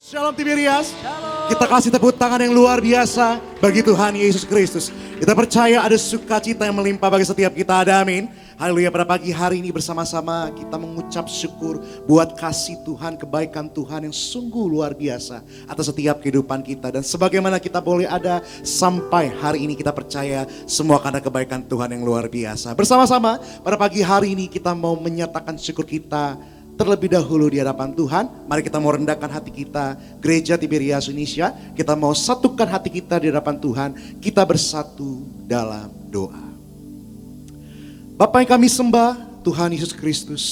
Shalom Tiberias, kita kasih tepuk tangan yang luar biasa bagi Tuhan Yesus Kristus. Kita percaya ada sukacita yang melimpah bagi setiap kita, ada amin. Haleluya, pada pagi hari ini bersama-sama kita mengucap syukur buat kasih Tuhan, kebaikan Tuhan yang sungguh luar biasa atas setiap kehidupan kita. Dan sebagaimana kita boleh ada sampai hari ini, kita percaya semua karena kebaikan Tuhan yang luar biasa. Bersama-sama pada pagi hari ini kita mau menyatakan syukur kita terlebih dahulu di hadapan Tuhan. Mari kita mau rendahkan hati kita, Gereja Tiberias Indonesia. Kita mau satukan hati kita di hadapan Tuhan. Kita bersatu dalam doa. Bapa yang kami sembah, Tuhan Yesus Kristus,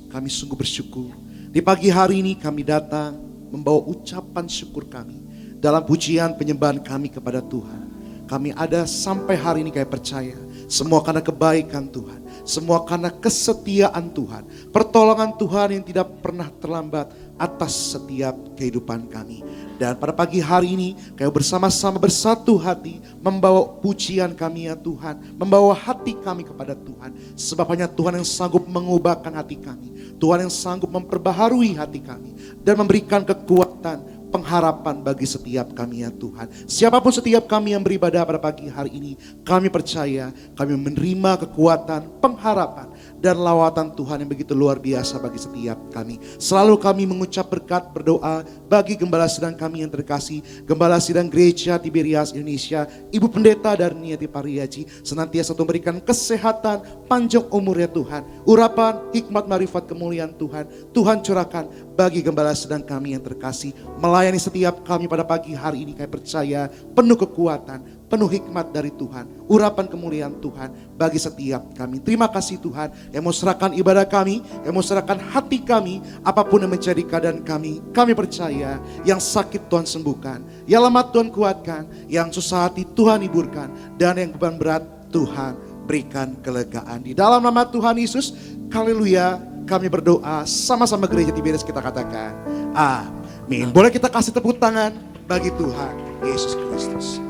kami sungguh bersyukur. Di pagi hari ini kami datang membawa ucapan syukur kami dalam pujian penyembahan kami kepada Tuhan. Kami ada sampai hari ini kami percaya semua karena kebaikan Tuhan. Semua karena kesetiaan Tuhan, pertolongan Tuhan yang tidak pernah terlambat atas setiap kehidupan kami. Dan pada pagi hari ini kami bersama-sama bersatu hati membawa pujian kami ya Tuhan, membawa hati kami kepada Tuhan. Sebab hanya Tuhan yang sanggup mengubahkan hati kami, Tuhan yang sanggup memperbaharui hati kami dan memberikan kekuatan, pengharapan bagi setiap kami ya Tuhan. Siapapun setiap kami yang beribadah pada pagi hari ini, kami percaya kami menerima kekuatan, pengharapan dan lawatan Tuhan yang begitu luar biasa bagi setiap kami. Selalu kami mengucap berkat, berdoa bagi Gembala Sidang kami yang terkasih, Gembala Sidang Gereja Tiberias Indonesia, Ibu Pendeta Darniati Pariaji, senantiasa memberikan kesehatan, panjang umur ya Tuhan, urapan, hikmat, marifat, kemuliaan Tuhan, Tuhan curahkan bagi Gembala Sidang kami yang terkasih, melayani setiap kami pada pagi hari ini. Kami percaya penuh kekuatan, penuh hikmat dari Tuhan, urapan kemuliaan Tuhan bagi setiap kami. Terima kasih Tuhan yang mau serahkan ibadah kami, yang mau serahkan hati kami, apapun yang menjadi keadaan kami. Kami percaya yang sakit Tuhan sembuhkan, yang lemah Tuhan kuatkan, yang susah hati Tuhan hiburkan, dan yang beban berat Tuhan berikan kelegaan. Di dalam nama Tuhan Yesus, haleluya, kami berdoa sama-sama Gereja Tiberias kita katakan amin. Boleh kita kasih tepuk tangan bagi Tuhan Yesus Kristus.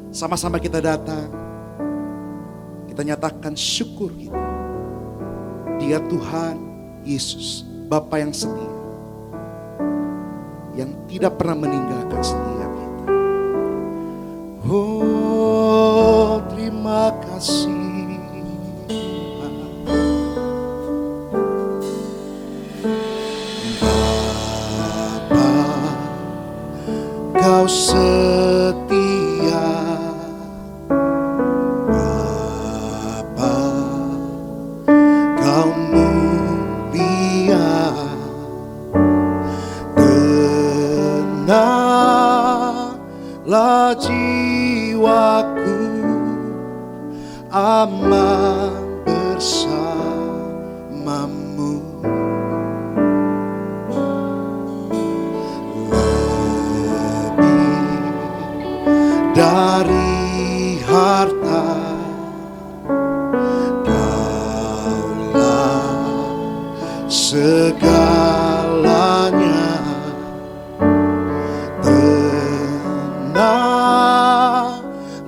Sama-sama kita datang, kita nyatakan syukur kita. Dia Tuhan Yesus, Bapa yang setia, yang tidak pernah meninggalkan setiap kita. Oh, terima kasih Bapa, Kau setia. Lah jiwaku aman bersamamu, lebih dari harta Kaulah segalanya.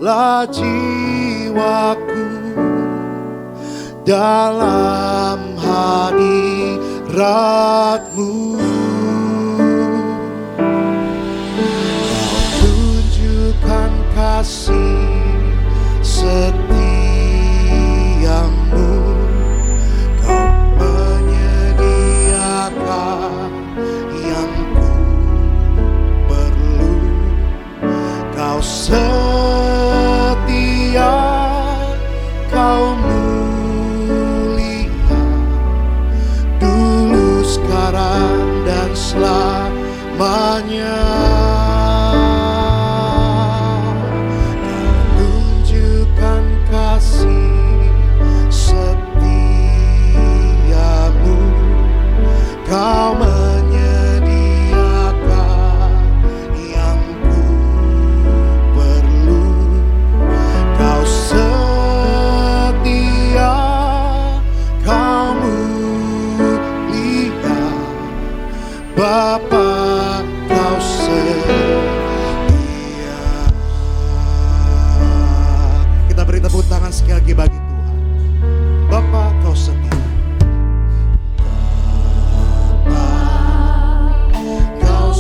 Lah jiwaku dalam hadirat-Mu. Kau tunjukkan kasih setiamu. Kau menyediakan yang ku perlu. Kau setia, Kau mulia, dulu, sekarang, dan selamanya. Kau tunjukkan kasih setiamu. Kau menyediakan yang ku perlu. Kau setia, Kau mulia, Bapa, Kau setia. Kita beri tepuk tangan sekali lagi bagi Tuhan. Bapa, Kau setia. Bapa, Kau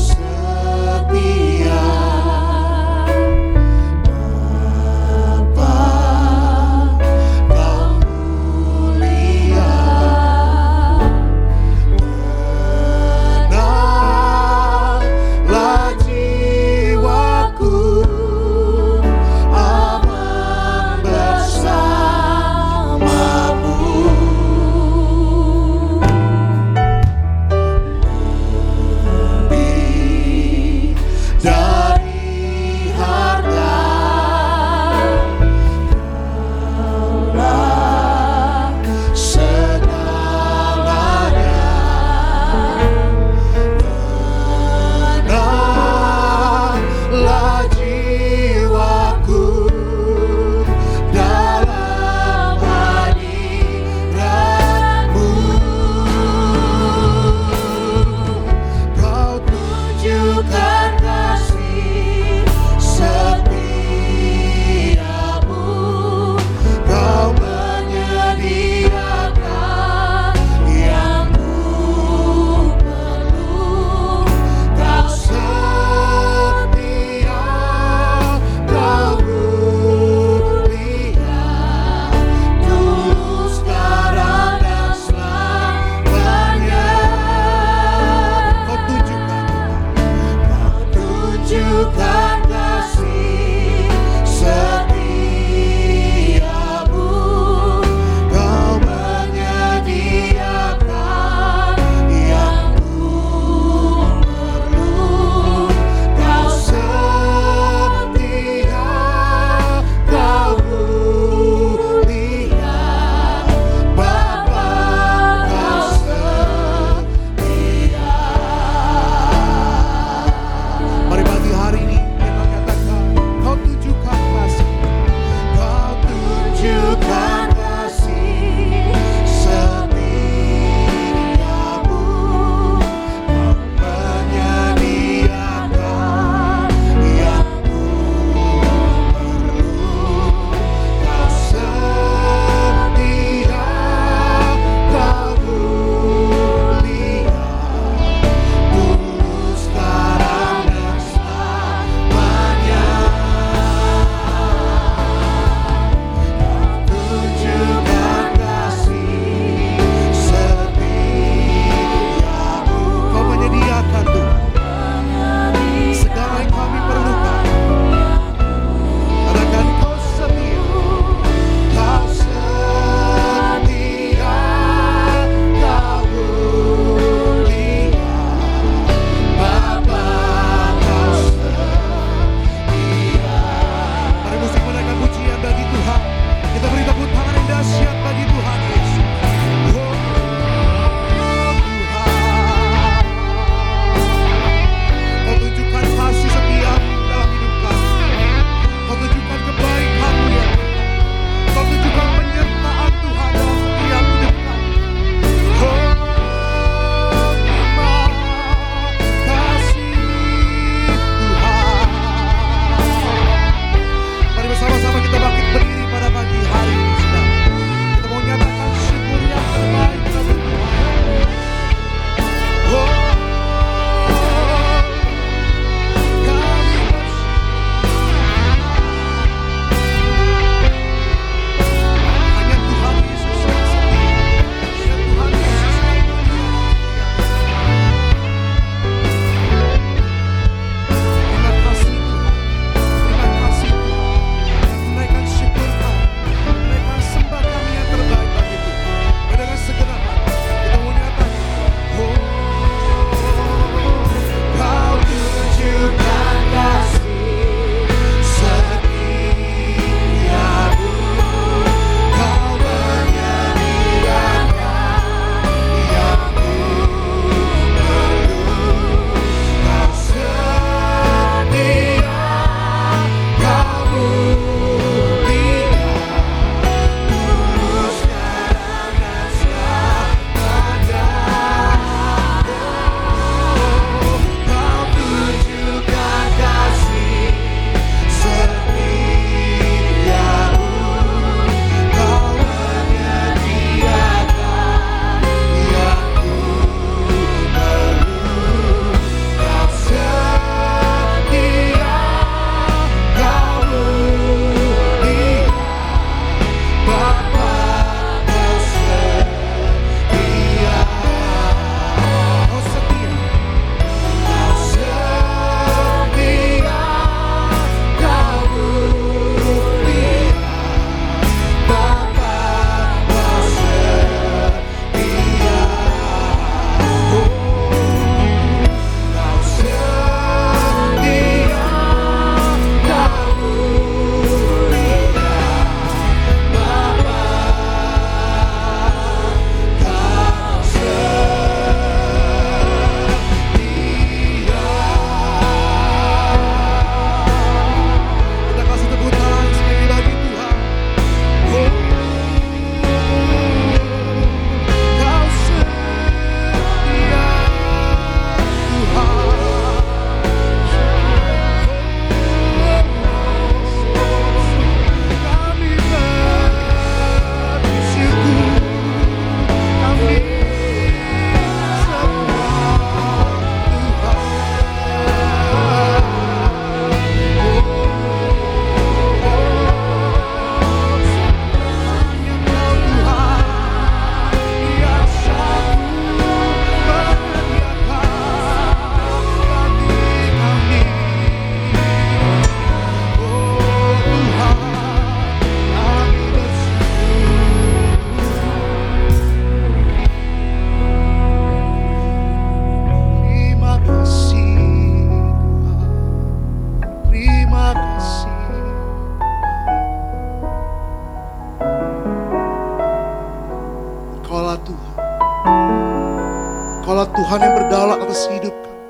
Engkaulah Tuhan yang berdaulat atas hidup kami.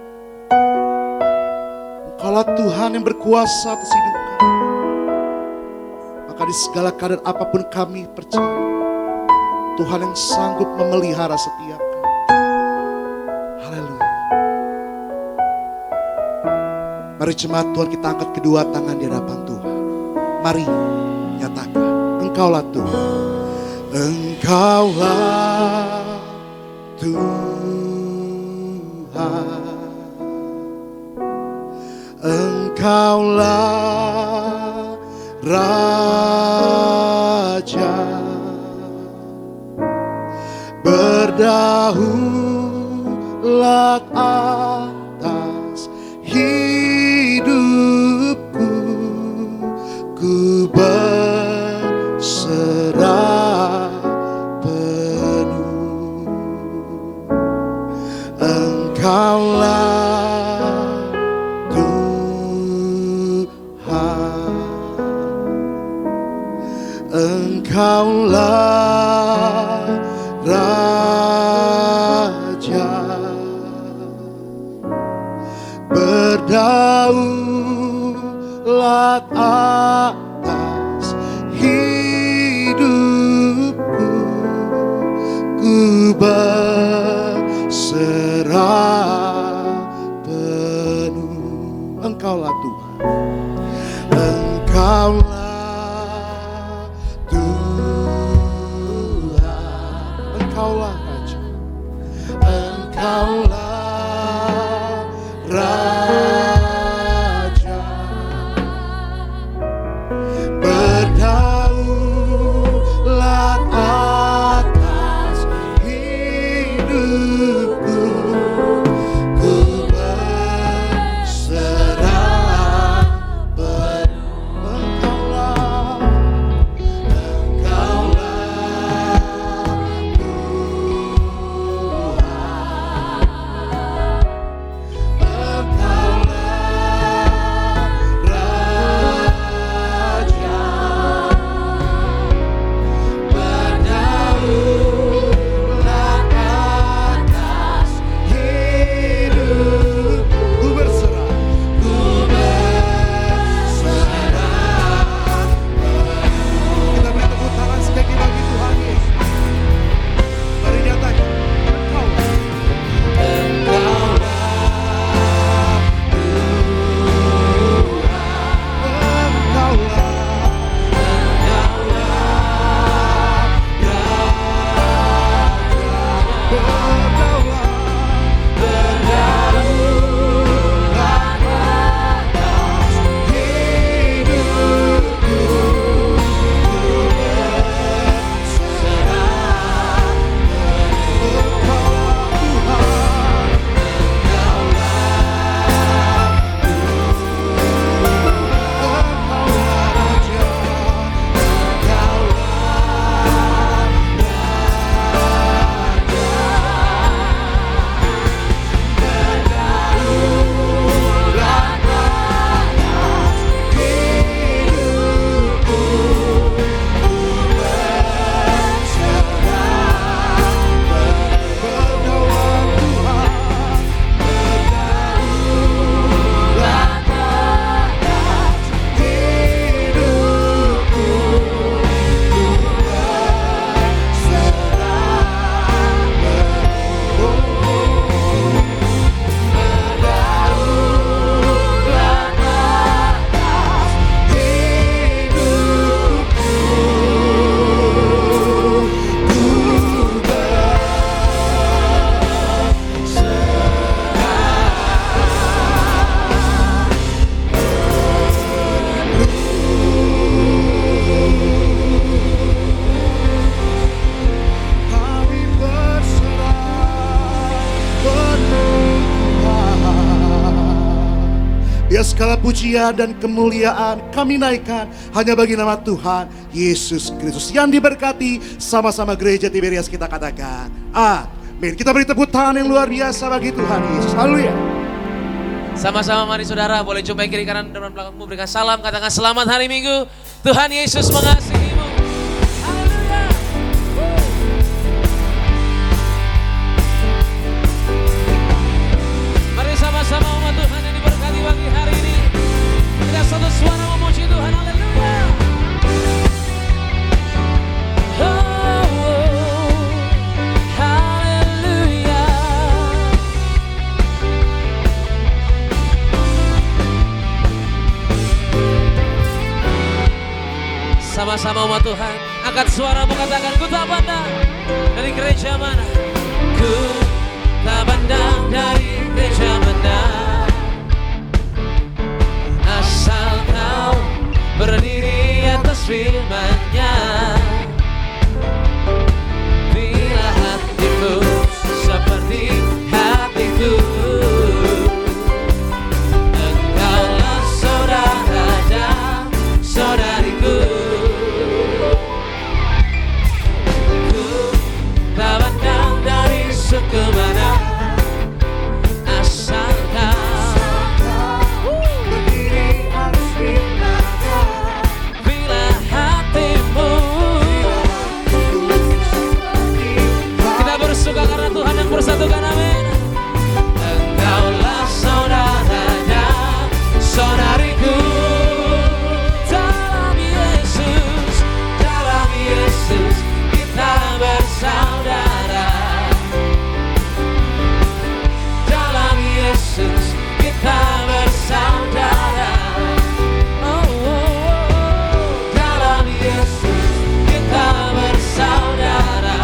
Engkaulah Tuhan yang berkuasa atas hidup kami. Maka di segala keadaan apapun kami percaya, Tuhan yang sanggup memelihara setiap kami. Haleluya. Mari jemaat Tuhan, kita angkat kedua tangan di hadapan Tuhan. Mari nyatakan, Engkaulah Tuhan. Engkaulah Tuhan. Engkaulah Raja, berdaulat atas hidupku, ku berserah penuh. Engkaulah Tuhan, Engkaulah Raja, berdaulat atas hidupku, ku berserah penuh. Engkaulah Tuhan, Engkaulah Tuhan, Engkaulah Raja, Engkaulah Raja, berdaulat atas hidupku, ku berserah penuh. Engkaulah, Engkaulah Biar segala pujian dan kemuliaan kami naikkan hanya bagi nama Tuhan Yesus Kristus yang diberkati. Sama-sama gereja Tiberias kita katakan amin. Kita beri tepuk tangan yang luar biasa bagi Tuhan Yesus. Haleluya. Sama-sama mari saudara, boleh coba kiri kanan depan belakangmu, berikan salam, katakan selamat hari Minggu. Tuhan Yesus mengasihimu. Haleluya. 1, 2, 3, bersama-sama umat Tuhan. Angkat suaramu katakan, ku tak pandang dari gereja mana. Ku tak pandang dari gereja mana. Asal kau berdiri atas firman-Nya. Bila hatimu seperti hatiku, engkaulah saudara dan saudariku. Ku tak pandang dari suku mana, asal kau berdiri atas firman-Nya. Bila hatimu, kita bersuka karena Tuhan yang bersatukan, amin. Engkaulah saudara dan saudariku. Dalam Yesus, dalam Yesus kita bersaudara. Dalam Yesus kita bersaudara. Oh, oh, oh. Dalam Yesus kita bersaudara.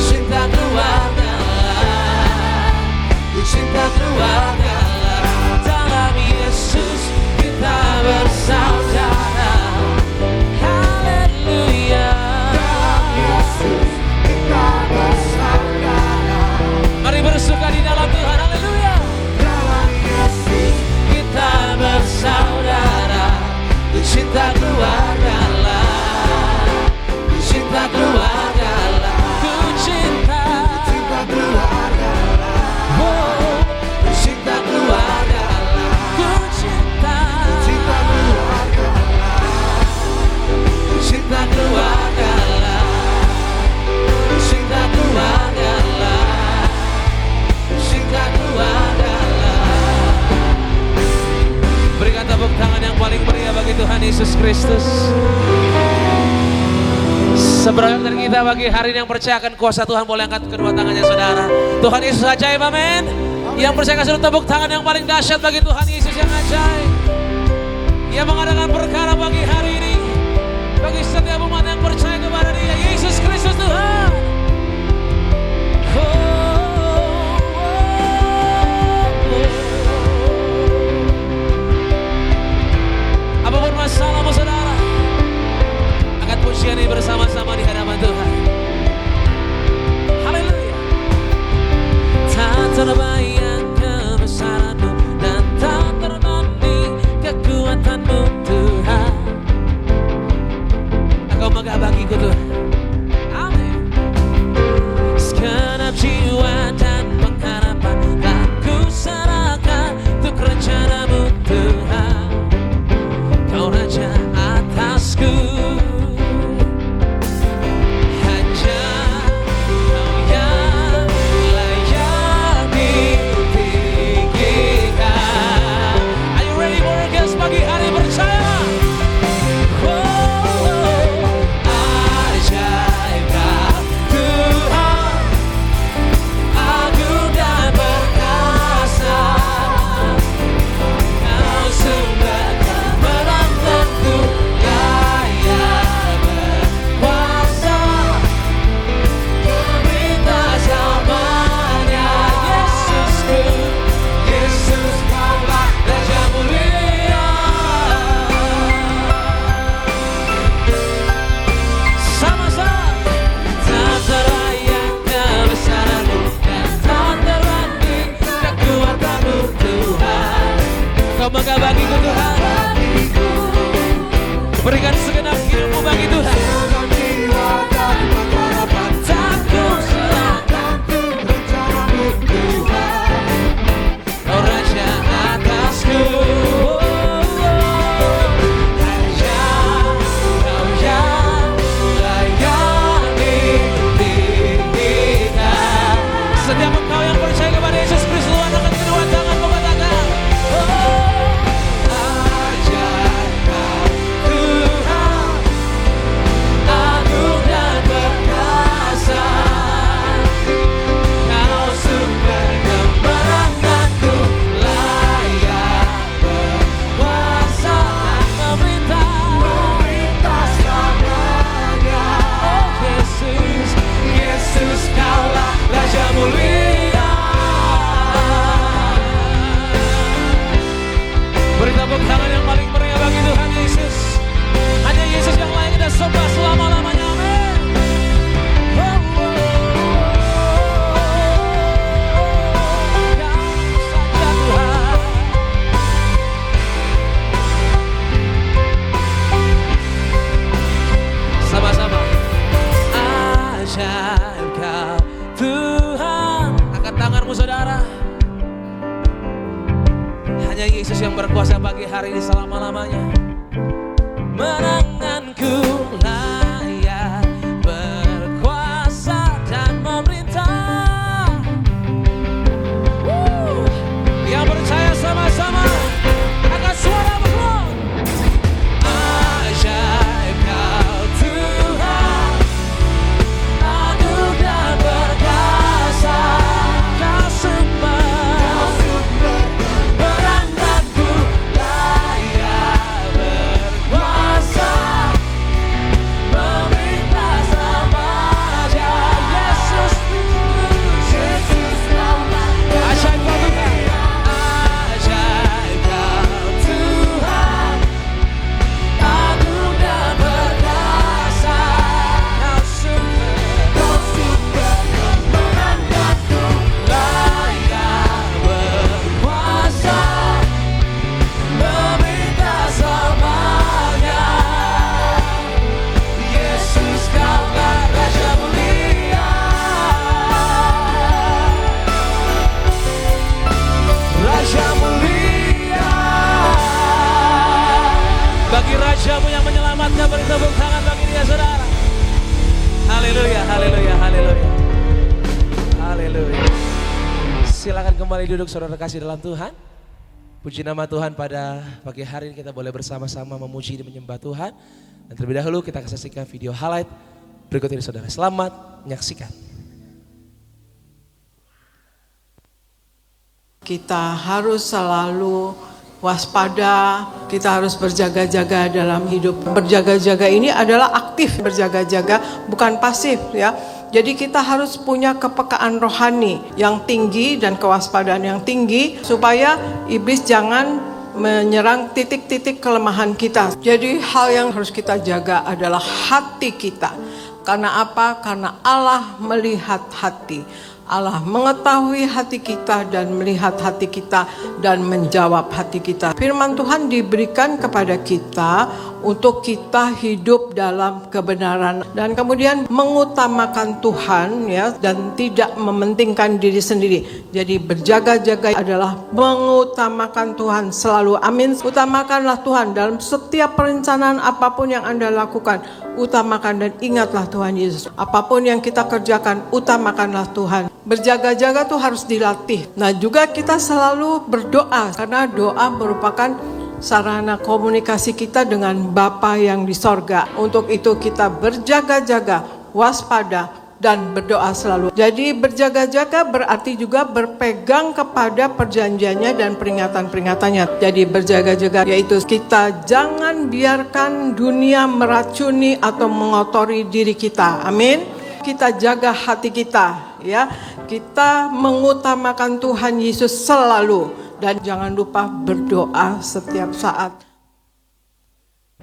Cinta keluarga, cinta keluarga. Dalam Yesus kita bersaudara. Haleluya. Dalam Yesus kita bersaudara. Mari bersuka di dalam Tuhan. Haleluya. Dalam Yesus kita bersaudara. Cinta keluarga lah, cinta keluarga lah. Ku cinta, cinta keluarga lah. Oh, cinta keluarga lah. Ku cinta, cinta keluarga lah. Cinta keluarga lah. Cinta keluarga lah. Cinta keluarga lah. Berikan tepuk tangan yang paling meriah bagi Tuhan Yesus Kristus. Seberapa dari kita bagi hari ini yang percaya akan kuasa Tuhan, boleh angkat kedua tangannya saudara. Tuhan Yesus ajaib, amin. Yang percaya kasih tepuk tangan yang paling dahsyat bagi Tuhan Yesus yang ajaib. Ia mengadakan perkara bagi hari ini, bagi setiap umat yang percaya kepada Dia, Yesus Kristus Tuhan. Oh, oh, oh. Apapun masalahmu saudara, angkat pujian ini bersama-sama di hadapan Tuhan. Haleluya. Tak terbayang kebesaran-Mu dan tak terbanding kekuatan-Mu Tuhan. Engkau megah bagiku Tuhan. Amin. saudara. Hanya Yesus yang berkuasa bagi hari ini selama-lamanya. Menanganku layak berkuasa dan memerintah. Yang percaya sama-sama akan suara bergema. Ajaib Kau Tuhan, agung dan perkasa. Kau sembah, menanganku layak berkuasa, memerintah semuanya. Yesus Kau ajaib Kau Tuhan, ajaib Kau Tuhan, agung dan perkasa. Kau sembah, menanganku layak berkuasa, memerintah semuanya. Yesus Kaulah Raja mulia, Raja mulia. Bagi Rajamu yang menyelamatkan, beri tepuk tangan bagi Dia, saudara. Haleluya, haleluya, haleluya. Haleluya. Silakan kembali duduk, saudara kasih dalam Tuhan. Puji nama Tuhan, pada pagi hari ini kita boleh bersama-sama memuji dan menyembah Tuhan. Dan terlebih dahulu kita akan saksikan video highlight berikut ini, saudara. Selamat menyaksikan. Kita harus selalu waspada, kita harus berjaga-jaga dalam hidup. Berjaga-jaga ini adalah aktif, berjaga-jaga bukan pasif ya. Jadi kita harus punya kepekaan rohani yang tinggi dan kewaspadaan yang tinggi supaya iblis jangan menyerang titik-titik kelemahan kita. Jadi hal yang harus kita jaga adalah hati kita. Karena apa? Karena Allah melihat hati. Allah mengetahui hati kita dan melihat hati kita dan menjawab hati kita. Firman Tuhan diberikan kepada kita untuk kita hidup dalam kebenaran dan kemudian mengutamakan Tuhan ya, dan tidak mementingkan diri sendiri. Jadi berjaga-jaga adalah mengutamakan Tuhan selalu. Amin. Utamakanlah Tuhan dalam setiap perencanaan apapun yang Anda lakukan. Utamakan dan ingatlah Tuhan Yesus. Apapun yang kita kerjakan, utamakanlah Tuhan. Berjaga-jaga tuh harus dilatih. Nah juga kita selalu berdoa, karena doa merupakan sarana komunikasi kita dengan Bapa yang di sorga. Untuk itu kita berjaga-jaga, waspada, dan berdoa selalu. Jadi berjaga-jaga berarti juga berpegang kepada perjanjiannya dan peringatan-peringatannya. Jadi berjaga-jaga yaitu kita jangan biarkan dunia meracuni atau mengotori diri kita. Amin. Kita jaga hati kita ya. Kita mengutamakan Tuhan Yesus selalu dan jangan lupa berdoa setiap saat.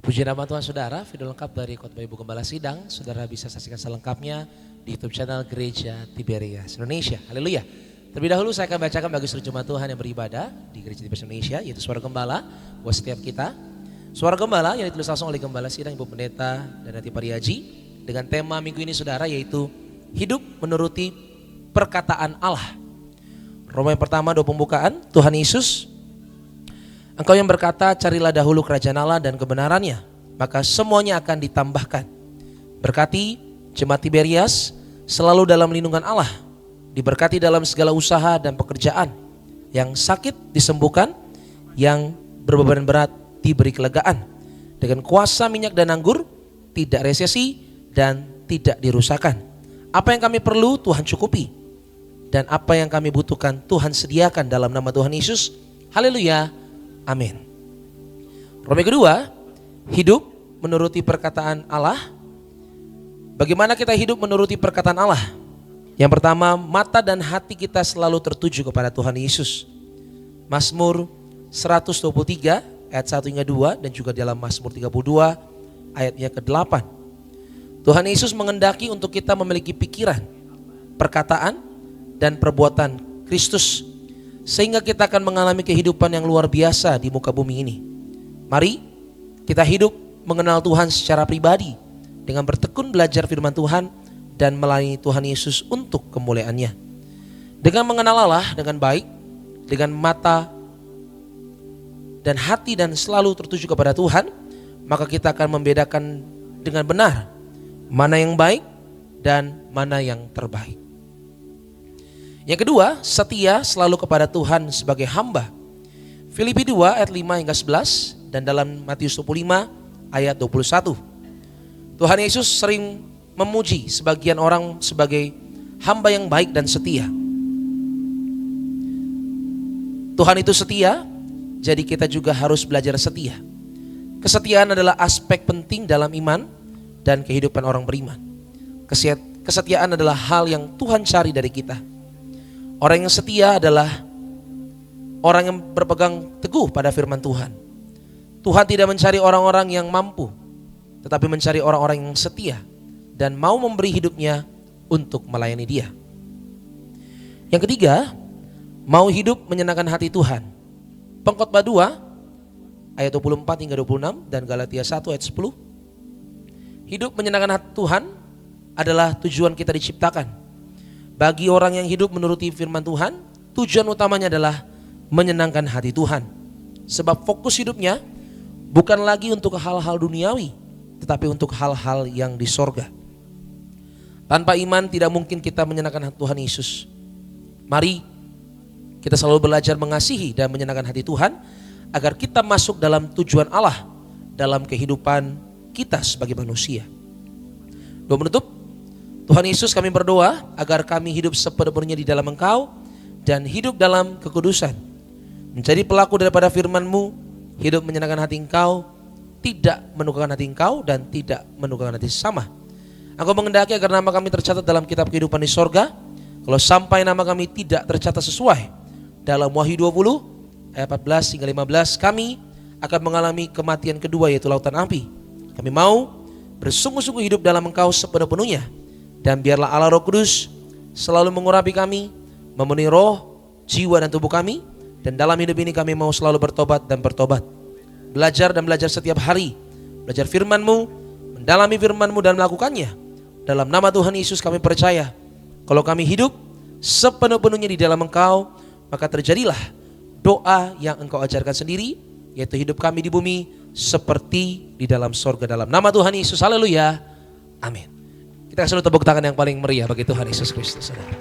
Puji nama Tuhan, saudara. Video lengkap dari khotbah Ibu Gembala Sidang, saudara bisa saksikan selengkapnya di YouTube channel Gereja Tiberias Indonesia. Haleluya. Terlebih dahulu saya akan bacakan bagi seluruh jemaat Tuhan yang beribadah di Gereja Tiberias Indonesia, yaitu suara gembala buat setiap kita. Suara gembala yang ditulis langsung oleh Gembala Sidang Ibu Pendeta dan Nanti Pariaji dengan tema minggu ini, saudara, yaitu hidup menuruti perkataan Allah. Roma yang pertama 2 pembukaan, Tuhan Yesus, Engkau yang berkata, carilah dahulu kerajaan Allah dan kebenarannya, maka semuanya akan ditambahkan. Berkati jemaat Tiberias selalu dalam lindungan Allah, diberkati dalam segala usaha dan pekerjaan, yang sakit disembuhkan, yang berbeban berat diberi kelegaan. Dengan kuasa minyak dan anggur, tidak resesi dan tidak dirusakkan. Apa yang kami perlu Tuhan cukupi, dan apa yang kami butuhkan Tuhan sediakan dalam nama Tuhan Yesus. Haleluya. Amin. Roma kedua, hidup menuruti perkataan Allah. Bagaimana kita hidup menuruti perkataan Allah? Yang pertama, mata dan hati kita selalu tertuju kepada Tuhan Yesus. Mazmur 123 ayat 1 hingga 2 dan juga dalam Mazmur 32 ayatnya ke-8. Tuhan Yesus mengendaki untuk kita memiliki pikiran, perkataan, dan perbuatan Kristus, sehingga kita akan mengalami kehidupan yang luar biasa di muka bumi ini. Mari kita hidup mengenal Tuhan secara pribadi dengan bertekun belajar firman Tuhan dan melayani Tuhan Yesus untuk kemuliaan-Nya. Dengan mengenal Allah dengan baik, dengan mata dan hati dan selalu tertuju kepada Tuhan, maka kita akan membedakan dengan benar mana yang baik dan mana yang terbaik. Yang kedua, setia selalu kepada Tuhan sebagai hamba. Filipi 2 ayat 5 hingga 11 dan dalam Matius 25 ayat 21. Tuhan Yesus sering memuji sebagian orang sebagai hamba yang baik dan setia. Tuhan itu setia, jadi kita juga harus belajar setia. Kesetiaan adalah aspek penting dalam iman dan kehidupan orang beriman. Kesetiaan adalah hal yang Tuhan cari dari kita. Orang yang setia adalah orang yang berpegang teguh pada firman Tuhan. Tuhan tidak mencari orang-orang yang mampu, tetapi mencari orang-orang yang setia dan mau memberi hidupnya untuk melayani Dia. Yang ketiga, mau hidup menyenangkan hati Tuhan. Pengkhotbah 2 ayat 24 hingga 26 dan Galatia 1 ayat 10. Hidup menyenangkan hati Tuhan adalah tujuan kita diciptakan. Bagi orang yang hidup menuruti firman Tuhan, tujuan utamanya adalah menyenangkan hati Tuhan. Sebab fokus hidupnya bukan lagi untuk hal-hal duniawi, tetapi untuk hal-hal yang di sorga. Tanpa iman tidak mungkin kita menyenangkan hati Tuhan Yesus. Mari kita selalu belajar mengasihi dan menyenangkan hati Tuhan, agar kita masuk dalam tujuan Allah dalam kehidupan kita sebagai manusia. Doa menutup. Tuhan Yesus, kami berdoa agar kami hidup sepenuhnya di dalam Engkau dan hidup dalam kekudusan. Menjadi pelaku daripada firman-Mu, hidup menyenangkan hati Engkau, tidak menukarkan hati Engkau dan tidak menukarkan hati sesama. Engkau mengendaki agar nama kami tercatat dalam kitab kehidupan di sorga. Kalau sampai nama kami tidak tercatat sesuai dalam Wahyu 20 ayat 14 hingga 15, kami akan mengalami kematian kedua, yaitu lautan api. Kami mau bersungguh-sungguh hidup dalam Engkau sepenuh-penuhnya. Dan biarlah Allah Roh Kudus selalu mengurapi kami, memenuhi roh, jiwa dan tubuh kami. Dan dalam hidup ini kami mau selalu bertobat dan bertobat. Belajar dan belajar setiap hari. Belajar firman-Mu, mendalami firman-Mu dan melakukannya. Dalam nama Tuhan Yesus kami percaya, kalau kami hidup sepenuh-penuhnya di dalam Engkau, maka terjadilah doa yang Engkau ajarkan sendiri, yaitu hidup kami di bumi seperti di dalam sorga. Dalam nama Tuhan Yesus, haleluya, amin. Kita selalu tepuk tangan yang paling meriah bagi Tuhan Yesus Kristus, saudara.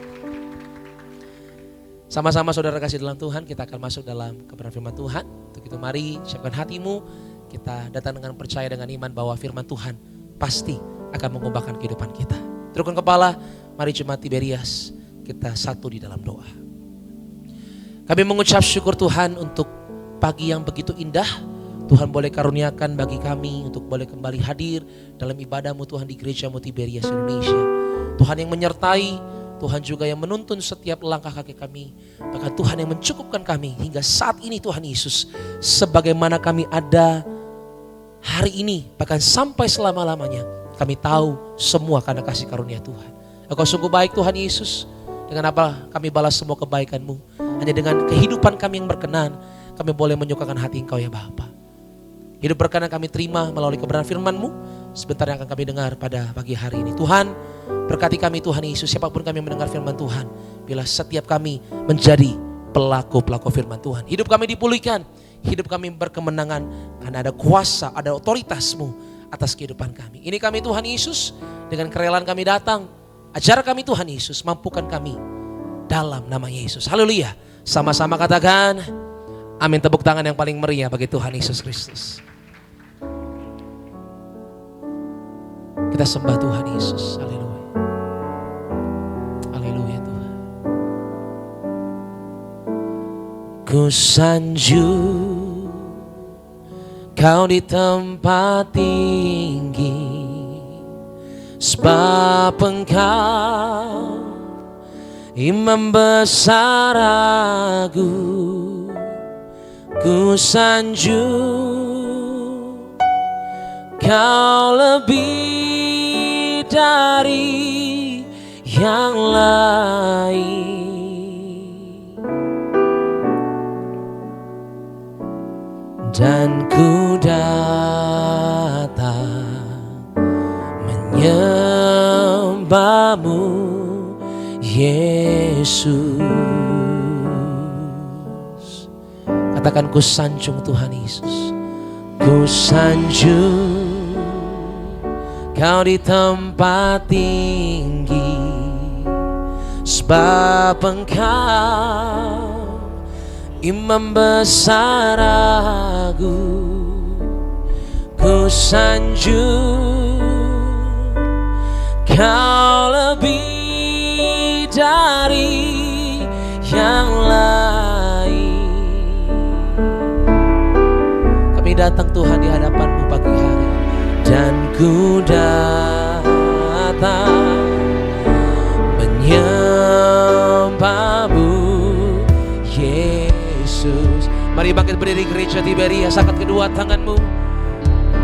Sama-sama saudara kasih dalam Tuhan, kita akan masuk dalam kebenaran firman Tuhan. Untuk itu mari siapkan hatimu, kita datang dengan percaya dengan iman bahwa firman Tuhan pasti akan mengubahkan kehidupan kita. Turunkan kepala, mari jemaat Tiberias, kita satu di dalam doa. Kami mengucap syukur Tuhan untuk pagi yang begitu indah. Tuhan boleh karuniakan bagi kami untuk boleh kembali hadir dalam ibadah-Mu Tuhan di gereja-Mu Tiberias Indonesia. Tuhan yang menyertai, Tuhan juga yang menuntun setiap langkah kaki kami. Bahkan Tuhan yang mencukupkan kami hingga saat ini Tuhan Yesus. Sebagaimana kami ada hari ini, bahkan sampai selama-lamanya. Kami tahu semua karena kasih karunia Tuhan. Engkau sungguh baik Tuhan Yesus. Dengan apa kami balas semua kebaikan-Mu. Hanya dengan kehidupan kami yang berkenan, kami boleh menyukakan hati Engkau ya Bapa. Hidup berkenan kami terima melalui kebenaran firman-Mu. Sebentar yang akan kami dengar pada pagi hari ini. Tuhan, berkati kami Tuhan Yesus. Siapapun kami mendengar firman Tuhan, bila setiap kami menjadi pelaku-pelaku firman Tuhan. Hidup kami dipulihkan, hidup kami berkemenangan. Karena ada kuasa, ada otoritas-Mu atas kehidupan kami. Ini kami Tuhan Yesus, dengan kerelaan kami datang. Ajar kami Tuhan Yesus, mampukan kami dalam nama Yesus. Haleluya. Sama-sama katakan amin. Tepuk tangan yang paling meriah bagi Tuhan Yesus Kristus. Kita sembah Tuhan Yesus. Haleluya. Haleluya Tuhan. Ku sanjung Kau di tempat tinggi, sebab Engkau Imam besar agung. Ku sanjung Kau lebih dari yang lain, dan ku datang menyembah-Mu Yesus. Yesus. Katakan ku sanjung Tuhan Yesus. Ku sanjung Kau di tempat tinggi, sebab Engkau Imam besar agung. Ku sanjung Kau lebih dari yang lain. Kami datang Tuhan di hadapan-Mu pagi hari, dan ku datang menyembah-Mu Yesus. Mari bangkit berdiri gereja Tiberias, angkat kedua tanganmu,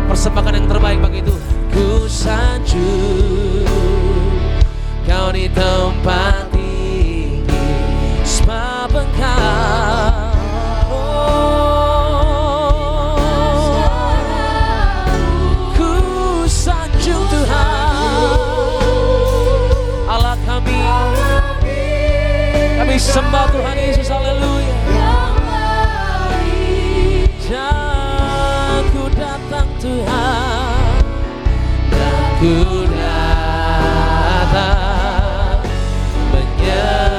persembahkan yang terbaik bagi Tuhan. Ku sanjung Kau di tempat tinggi, sebab Engkau ku sanjung Tuhan Allah kami sembah Tuhan Yesus, haleluya. Dan ku datang Tuhan, dan ku datang menyembah-Mu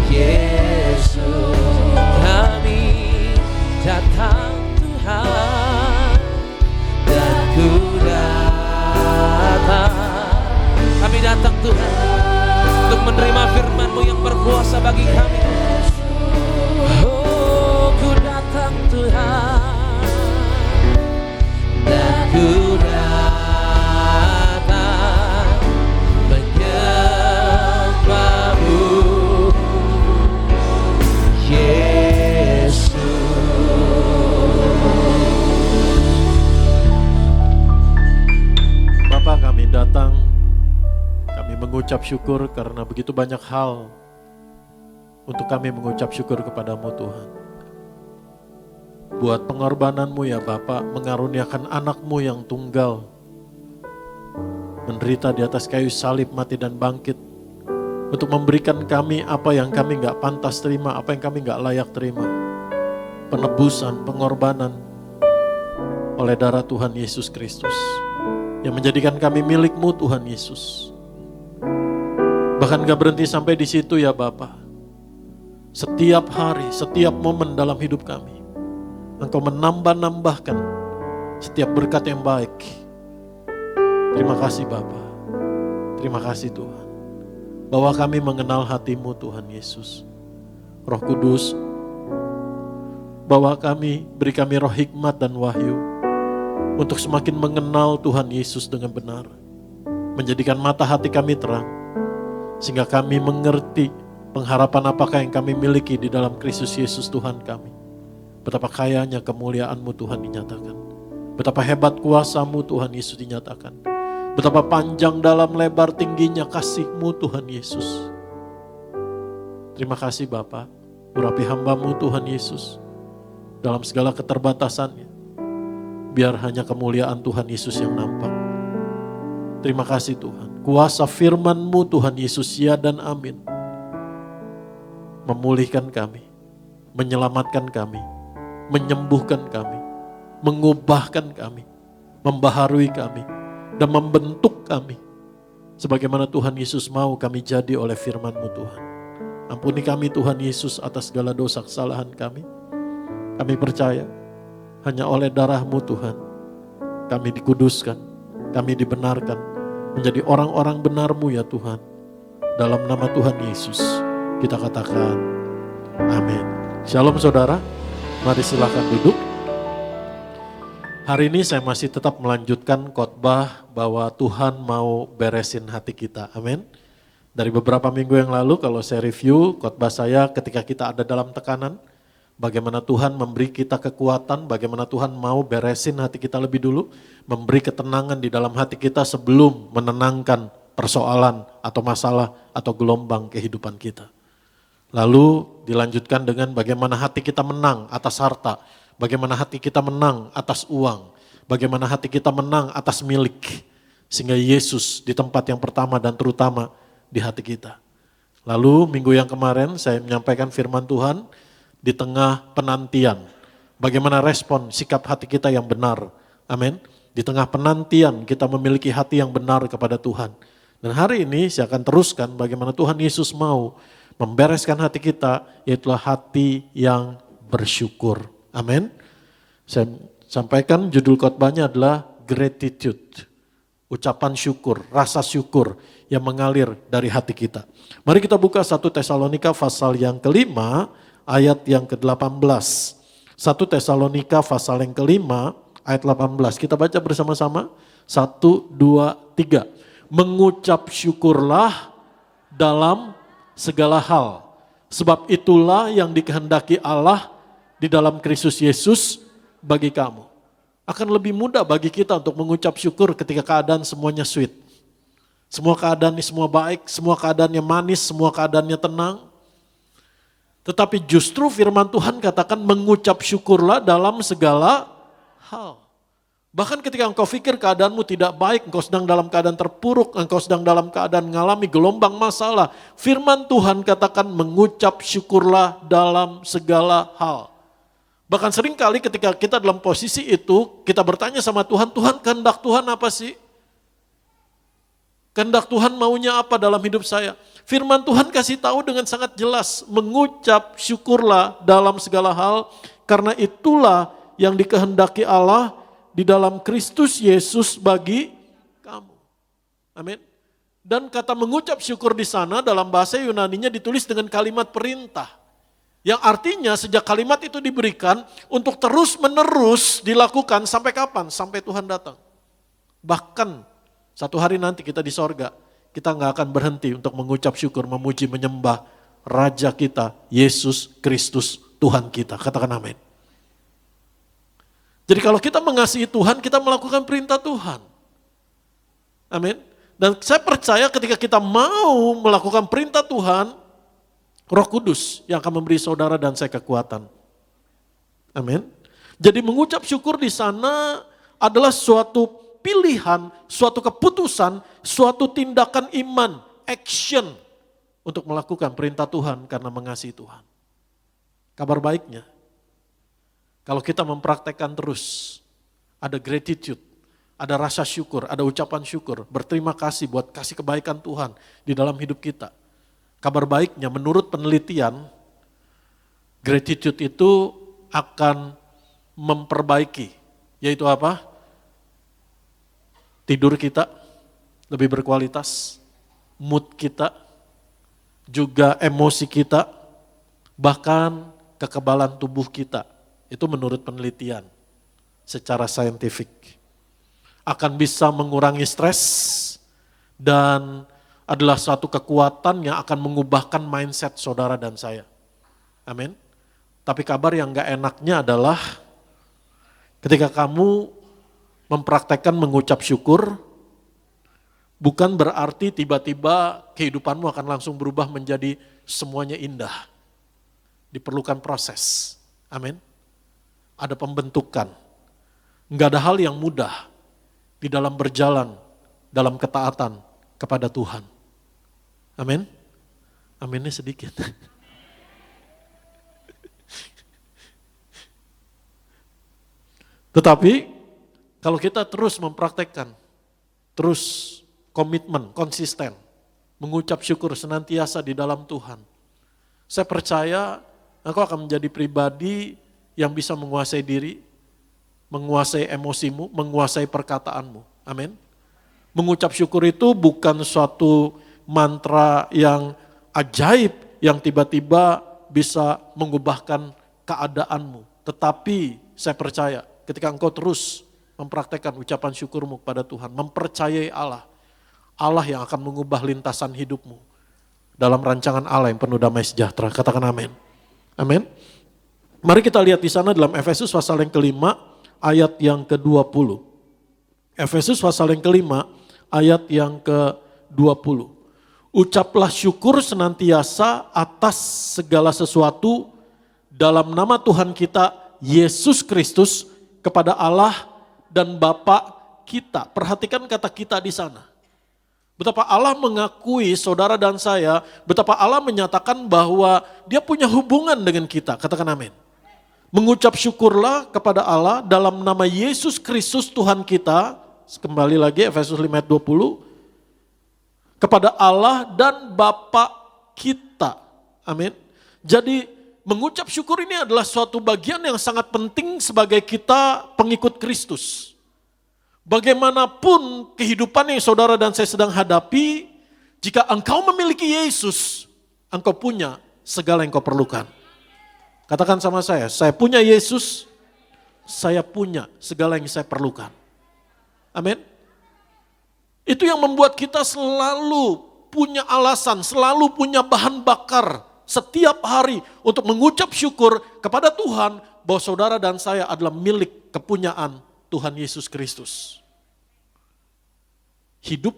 Yesus. Kami datang Tuhan, dan ku datang. Kami datang Tuhan untuk menerima firman-Mu yang berkuasa bagi kami. Oh, ku datang Tuhan, dan ku datang menyembah-Mu Yesus. Bapa, kami datang, kami mengucap syukur karena begitu banyak hal untuk kami mengucap syukur kepadamu Tuhan. Buat pengorbananmu ya Bapa, mengaruniakan anakmu yang tunggal, menderita di atas kayu salib, mati dan bangkit, untuk memberikan kami apa yang kami gak pantas terima, apa yang kami gak layak terima. Penebusan, pengorbanan oleh darah Tuhan Yesus Kristus, yang menjadikan kami milik-Mu Tuhan Yesus. Bahkan gak berhenti sampai di situ ya Bapa. Setiap hari, setiap momen dalam hidup kami, Engkau menambah-nambahkan setiap berkat yang baik. Terima kasih Bapa. Terima kasih Tuhan, bahwa kami mengenal hati-Mu Tuhan Yesus. Roh Kudus, bahwa beri kami roh hikmat dan wahyu untuk semakin mengenal Tuhan Yesus dengan benar. Menjadikan mata hati kami terang, sehingga kami mengerti pengharapan apakah yang kami miliki di dalam Kristus Yesus Tuhan kami. Betapa kayanya kemuliaan-Mu Tuhan dinyatakan. Betapa hebat kuasa-Mu Tuhan Yesus dinyatakan. Betapa panjang dalam lebar tingginya kasih-Mu Tuhan Yesus. Terima kasih Bapa, urapi hamba-Mu Tuhan Yesus dalam segala keterbatasannya. Biar hanya kemuliaan Tuhan Yesus yang nampak. Terima kasih Tuhan, kuasa firman-Mu Tuhan Yesus ya dan amin. Memulihkan kami, menyelamatkan kami, menyembuhkan kami, mengubahkan kami, membaharui kami, dan membentuk kami. Sebagaimana Tuhan Yesus mau kami jadi oleh firman-Mu Tuhan. Ampuni kami Tuhan Yesus atas segala dosa kesalahan kami. Kami percaya hanya oleh darah-Mu Tuhan kami dikuduskan, kami dibenarkan menjadi orang-orang benar-Mu ya Tuhan. Dalam nama Tuhan Yesus kita katakan amin. Shalom saudara, mari silakan duduk. Hari ini saya masih tetap melanjutkan khotbah bahwa Tuhan mau beresin hati kita, amin. Dari beberapa minggu yang lalu kalau saya review khotbah saya ketika kita ada dalam tekanan, bagaimana Tuhan memberi kita kekuatan, bagaimana Tuhan mau beresin hati kita lebih dulu, memberi ketenangan di dalam hati kita sebelum menenangkan persoalan atau masalah atau gelombang kehidupan kita. Lalu dilanjutkan dengan bagaimana hati kita menang atas harta, bagaimana hati kita menang atas uang, bagaimana hati kita menang atas milik. Sehingga Yesus di tempat yang pertama dan terutama di hati kita. Lalu minggu yang kemarin saya menyampaikan firman Tuhan di tengah penantian. Bagaimana respon sikap hati kita yang benar. Amin. Di tengah penantian kita memiliki hati yang benar kepada Tuhan. Dan hari ini saya akan teruskan bagaimana Tuhan Yesus mau membereskan hati kita, yaitu hati yang bersyukur. Amin. Saya sampaikan judul khotbahnya adalah gratitude. Ucapan syukur, rasa syukur yang mengalir dari hati kita. Mari kita buka 1 Tesalonika pasal yang kelima, ayat yang ke-18. 1 Tesalonika pasal yang kelima, ayat 18. Kita baca bersama-sama. 1, 2, 3. Mengucap syukurlah dalam segala hal. Sebab itulah yang dikehendaki Allah di dalam Kristus Yesus bagi kamu. Akan lebih mudah bagi kita untuk mengucap syukur ketika keadaan semuanya sweet. Semua keadaannya semua baik, semua keadaannya manis, semua keadaannya tenang. Tetapi justru firman Tuhan katakan mengucap syukurlah dalam segala hal. Bahkan ketika engkau pikir keadaanmu tidak baik, engkau sedang dalam keadaan terpuruk, engkau sedang dalam keadaan mengalami gelombang masalah. Firman Tuhan katakan mengucap syukurlah dalam segala hal. Bahkan sering kali ketika kita dalam posisi itu, kita bertanya sama Tuhan, Tuhan kehendak Tuhan apa sih? Kehendak Tuhan maunya apa dalam hidup saya? Firman Tuhan kasih tahu dengan sangat jelas, mengucap syukurlah dalam segala hal, karena itulah yang dikehendaki Allah di dalam Kristus Yesus bagi kamu. Amin. Dan kata mengucap syukur di sana dalam bahasa Yunaninya ditulis dengan kalimat perintah. Yang artinya sejak kalimat itu diberikan untuk terus menerus dilakukan sampai kapan? Sampai Tuhan datang. Bahkan satu hari nanti kita di sorga, kita nggak akan berhenti untuk mengucap syukur, memuji, menyembah Raja kita, Yesus Kristus Tuhan kita. Katakan amin. Jadi kalau kita mengasihi Tuhan, kita melakukan perintah Tuhan. Amin. Dan saya percaya ketika kita mau melakukan perintah Tuhan, Roh Kudus yang akan memberi saudara dan saya kekuatan. Amin. Jadi mengucap syukur di sana adalah suatu pilihan, suatu keputusan, suatu tindakan iman, action untuk melakukan perintah Tuhan karena mengasihi Tuhan. Kabar baiknya, kalau kita mempraktekkan terus, ada gratitude, ada rasa syukur, ada ucapan syukur, berterima kasih buat kasih kebaikan Tuhan di dalam hidup kita. Kabar baiknya menurut penelitian, gratitude itu akan memperbaiki, yaitu apa? Tidur kita lebih berkualitas, mood kita, juga emosi kita, bahkan kekebalan tubuh kita. Itu menurut penelitian secara saintifik. Akan bisa mengurangi stres dan adalah suatu kekuatan yang akan mengubahkan mindset saudara dan saya. Amin. Tapi kabar yang gak enaknya adalah ketika kamu mempraktekkan mengucap syukur, bukan berarti tiba-tiba kehidupanmu akan langsung berubah menjadi semuanya indah. Diperlukan proses. Amin. Ada pembentukan. Gak ada hal yang mudah di dalam berjalan, dalam ketaatan kepada Tuhan. Amin. Aminnya sedikit. Tetapi kalau kita terus mempraktekkan, terus komitmen, konsisten, mengucap syukur senantiasa di dalam Tuhan, saya percaya engkau akan menjadi pribadi yang bisa menguasai diri, menguasai emosimu, menguasai perkataanmu. Amin. Mengucap syukur itu bukan suatu mantra yang ajaib yang tiba-tiba bisa mengubahkan keadaanmu. Tetapi saya percaya ketika engkau terus mempraktekkan ucapan syukurmu kepada Tuhan, mempercayai Allah, Allah yang akan mengubah lintasan hidupmu dalam rancangan Allah yang penuh damai sejahtera. Katakan amin. Amin. Mari kita lihat di sana dalam Efesus pasal yang kelima ayat yang ke-20. Efesus pasal yang kelima ayat yang ke-20. Ucaplah syukur senantiasa atas segala sesuatu dalam nama Tuhan kita Yesus Kristus kepada Allah dan Bapa kita. Perhatikan kata kita di sana. Betapa Allah mengakui saudara dan saya, betapa Allah menyatakan bahwa dia punya hubungan dengan kita. Katakan amin. Mengucap syukurlah kepada Allah dalam nama Yesus Kristus Tuhan kita. Kembali lagi Efesus 5 ayat 20. Kepada Allah dan Bapa kita. Amin. Jadi mengucap syukur ini adalah suatu bagian yang sangat penting sebagai kita pengikut Kristus. Bagaimanapun kehidupan yang saudara dan saya sedang hadapi, jika engkau memiliki Yesus, engkau punya segala yang kau perlukan. Katakan sama saya punya Yesus, saya punya segala yang saya perlukan. Amin. Itu yang membuat kita selalu punya alasan, selalu punya bahan bakar setiap hari untuk mengucap syukur kepada Tuhan bahwa saudara dan saya adalah milik kepunyaan Tuhan Yesus Kristus. Hidup,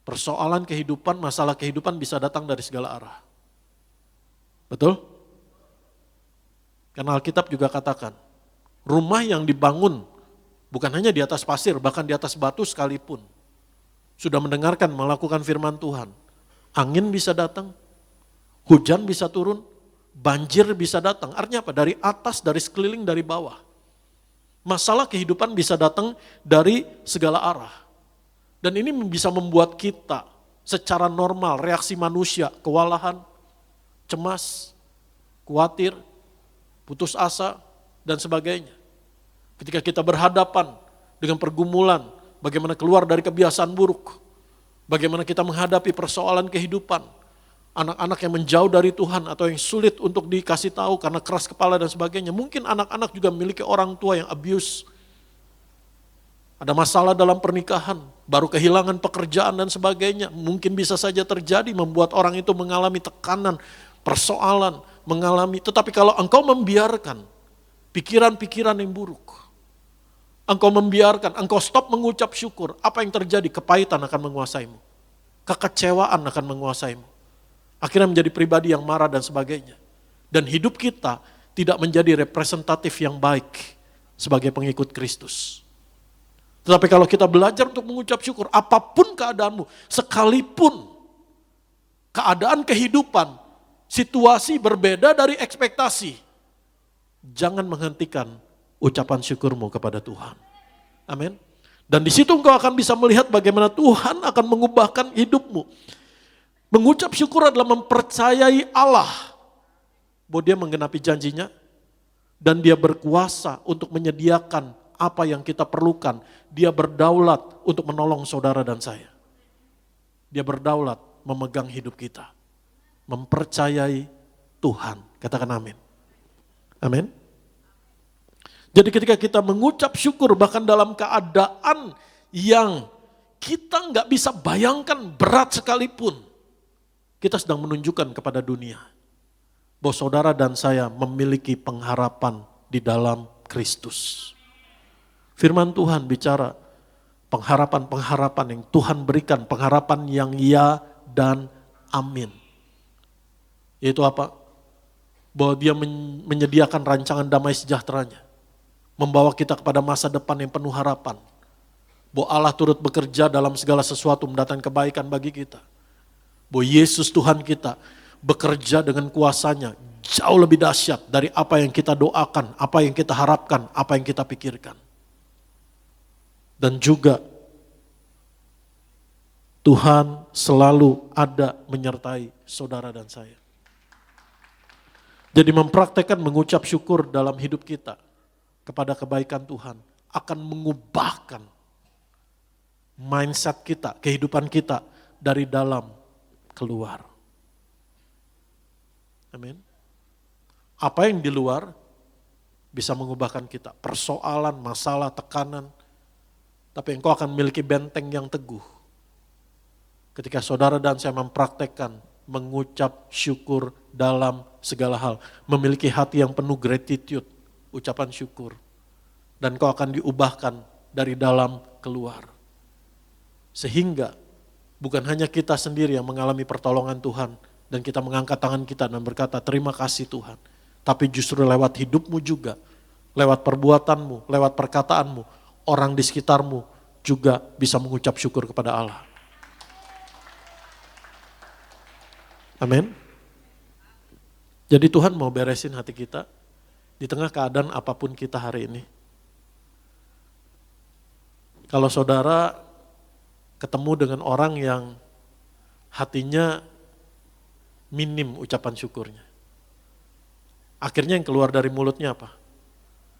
persoalan kehidupan, masalah kehidupan bisa datang dari segala arah. Betul? Karena Alkitab juga katakan, rumah yang dibangun bukan hanya di atas pasir, bahkan di atas batu sekalipun. Sudah mendengarkan, melakukan firman Tuhan. Angin bisa datang, hujan bisa turun, banjir bisa datang. Artinya apa? Dari atas, dari sekeliling, dari bawah. Masalah kehidupan bisa datang dari segala arah. Dan ini bisa membuat kita secara normal, reaksi manusia, kewalahan, cemas, khawatir, putus asa, dan sebagainya. Ketika kita berhadapan dengan pergumulan, bagaimana keluar dari kebiasaan buruk, bagaimana kita menghadapi persoalan kehidupan, anak-anak yang menjauh dari Tuhan atau yang sulit untuk dikasih tahu karena keras kepala dan sebagainya. Mungkin anak-anak juga memiliki orang tua yang abuse. Ada masalah dalam pernikahan, baru kehilangan pekerjaan dan sebagainya. Mungkin bisa saja terjadi membuat orang itu mengalami tekanan, persoalan, tetapi kalau engkau membiarkan pikiran-pikiran yang buruk, engkau membiarkan, engkau stop mengucap syukur, apa yang terjadi? Kepahitan akan menguasaimu. Kekecewaan akan menguasaimu. Akhirnya menjadi pribadi yang marah dan sebagainya. Dan hidup kita tidak menjadi representatif yang baik sebagai pengikut Kristus. Tetapi kalau kita belajar untuk mengucap syukur, apapun keadaanmu, sekalipun keadaan kehidupan, situasi berbeda dari ekspektasi, jangan menghentikan ucapan syukurmu kepada Tuhan. Amin. Dan di situ engkau akan bisa melihat bagaimana Tuhan akan mengubahkan hidupmu. Mengucap syukur adalah mempercayai Allah bahwa Dia menggenapi janjinya dan Dia berkuasa untuk menyediakan apa yang kita perlukan. Dia berdaulat untuk menolong saudara dan saya. Dia berdaulat memegang hidup kita. Mempercayai Tuhan. Katakan amin. Amin. Jadi ketika kita mengucap syukur bahkan dalam keadaan yang kita nggak bisa bayangkan berat sekalipun, kita sedang menunjukkan kepada dunia bahwa saudara dan saya memiliki pengharapan di dalam Kristus. Firman Tuhan bicara pengharapan-pengharapan yang Tuhan berikan, pengharapan yang ya dan amin. Yaitu apa? Bahwa Dia menyediakan rancangan damai sejahteranya. Membawa kita kepada masa depan yang penuh harapan. Bahwa Allah turut bekerja dalam segala sesuatu mendatangkan kebaikan bagi kita. Bahwa Yesus Tuhan kita bekerja dengan kuasanya jauh lebih dahsyat dari apa yang kita doakan, apa yang kita harapkan, apa yang kita pikirkan. Dan juga Tuhan selalu ada menyertai saudara dan saya. Jadi mempraktekkan mengucap syukur dalam hidup kita kepada kebaikan Tuhan akan mengubahkan mindset kita, kehidupan kita dari dalam keluar. Amin. Apa yang di luar bisa mengubahkan kita, persoalan, masalah, tekanan, tapi engkau akan memiliki benteng yang teguh. Ketika saudara dan saya mempraktekkan mengucap syukur dalam segala hal, memiliki hati yang penuh gratitude, ucapan syukur, dan kau akan diubahkan dari dalam keluar. Sehingga bukan hanya kita sendiri yang mengalami pertolongan Tuhan dan kita mengangkat tangan kita dan berkata terima kasih Tuhan, tapi justru lewat hidupmu juga, lewat perbuatanmu, lewat perkataanmu, orang di sekitarmu juga bisa mengucap syukur kepada Allah. Amin. Jadi Tuhan mau beresin hati kita di tengah keadaan apapun kita hari ini. Kalau saudara ketemu dengan orang yang hatinya minim ucapan syukurnya, akhirnya yang keluar dari mulutnya apa?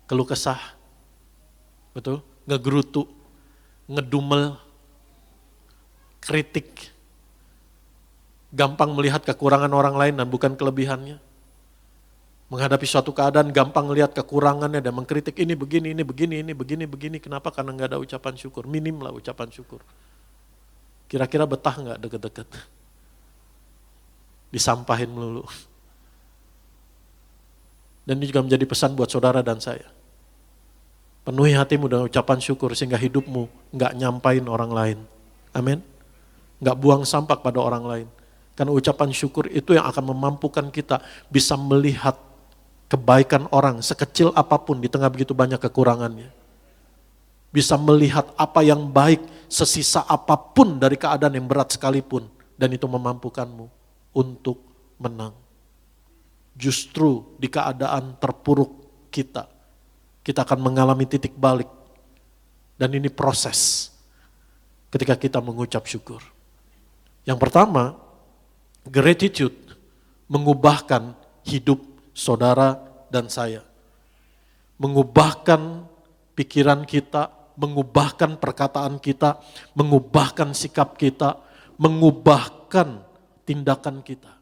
Keluh kesah, betul? Ngegerutu, ngedumel, kritik, gampang melihat kekurangan orang lain dan bukan kelebihannya. Menghadapi suatu keadaan gampang melihat kekurangannya dan mengkritik ini begini, ini begini, ini begini, begini. Kenapa? Karena nggak ada ucapan syukur. Minim lah ucapan syukur. Kira-kira betah nggak deket-deket? Disampahin melulu. Dan ini juga menjadi pesan buat saudara dan saya. Penuhi hatimu dengan ucapan syukur sehingga hidupmu nggak nyampain orang lain. Amin. Nggak buang sampah pada orang lain. Karena ucapan syukur itu yang akan memampukan kita bisa melihat kebaikan orang sekecil apapun di tengah begitu banyak kekurangannya. Bisa melihat apa yang baik sesisa apapun dari keadaan yang berat sekalipun. Dan itu memampukanmu untuk menang. Justru di keadaan terpuruk kita akan mengalami titik balik. Dan ini proses ketika kita mengucap syukur. Yang pertama, gratitude mengubahkan hidup saudara dan saya. Mengubahkan pikiran kita, mengubahkan perkataan kita, mengubahkan sikap kita, mengubahkan tindakan kita.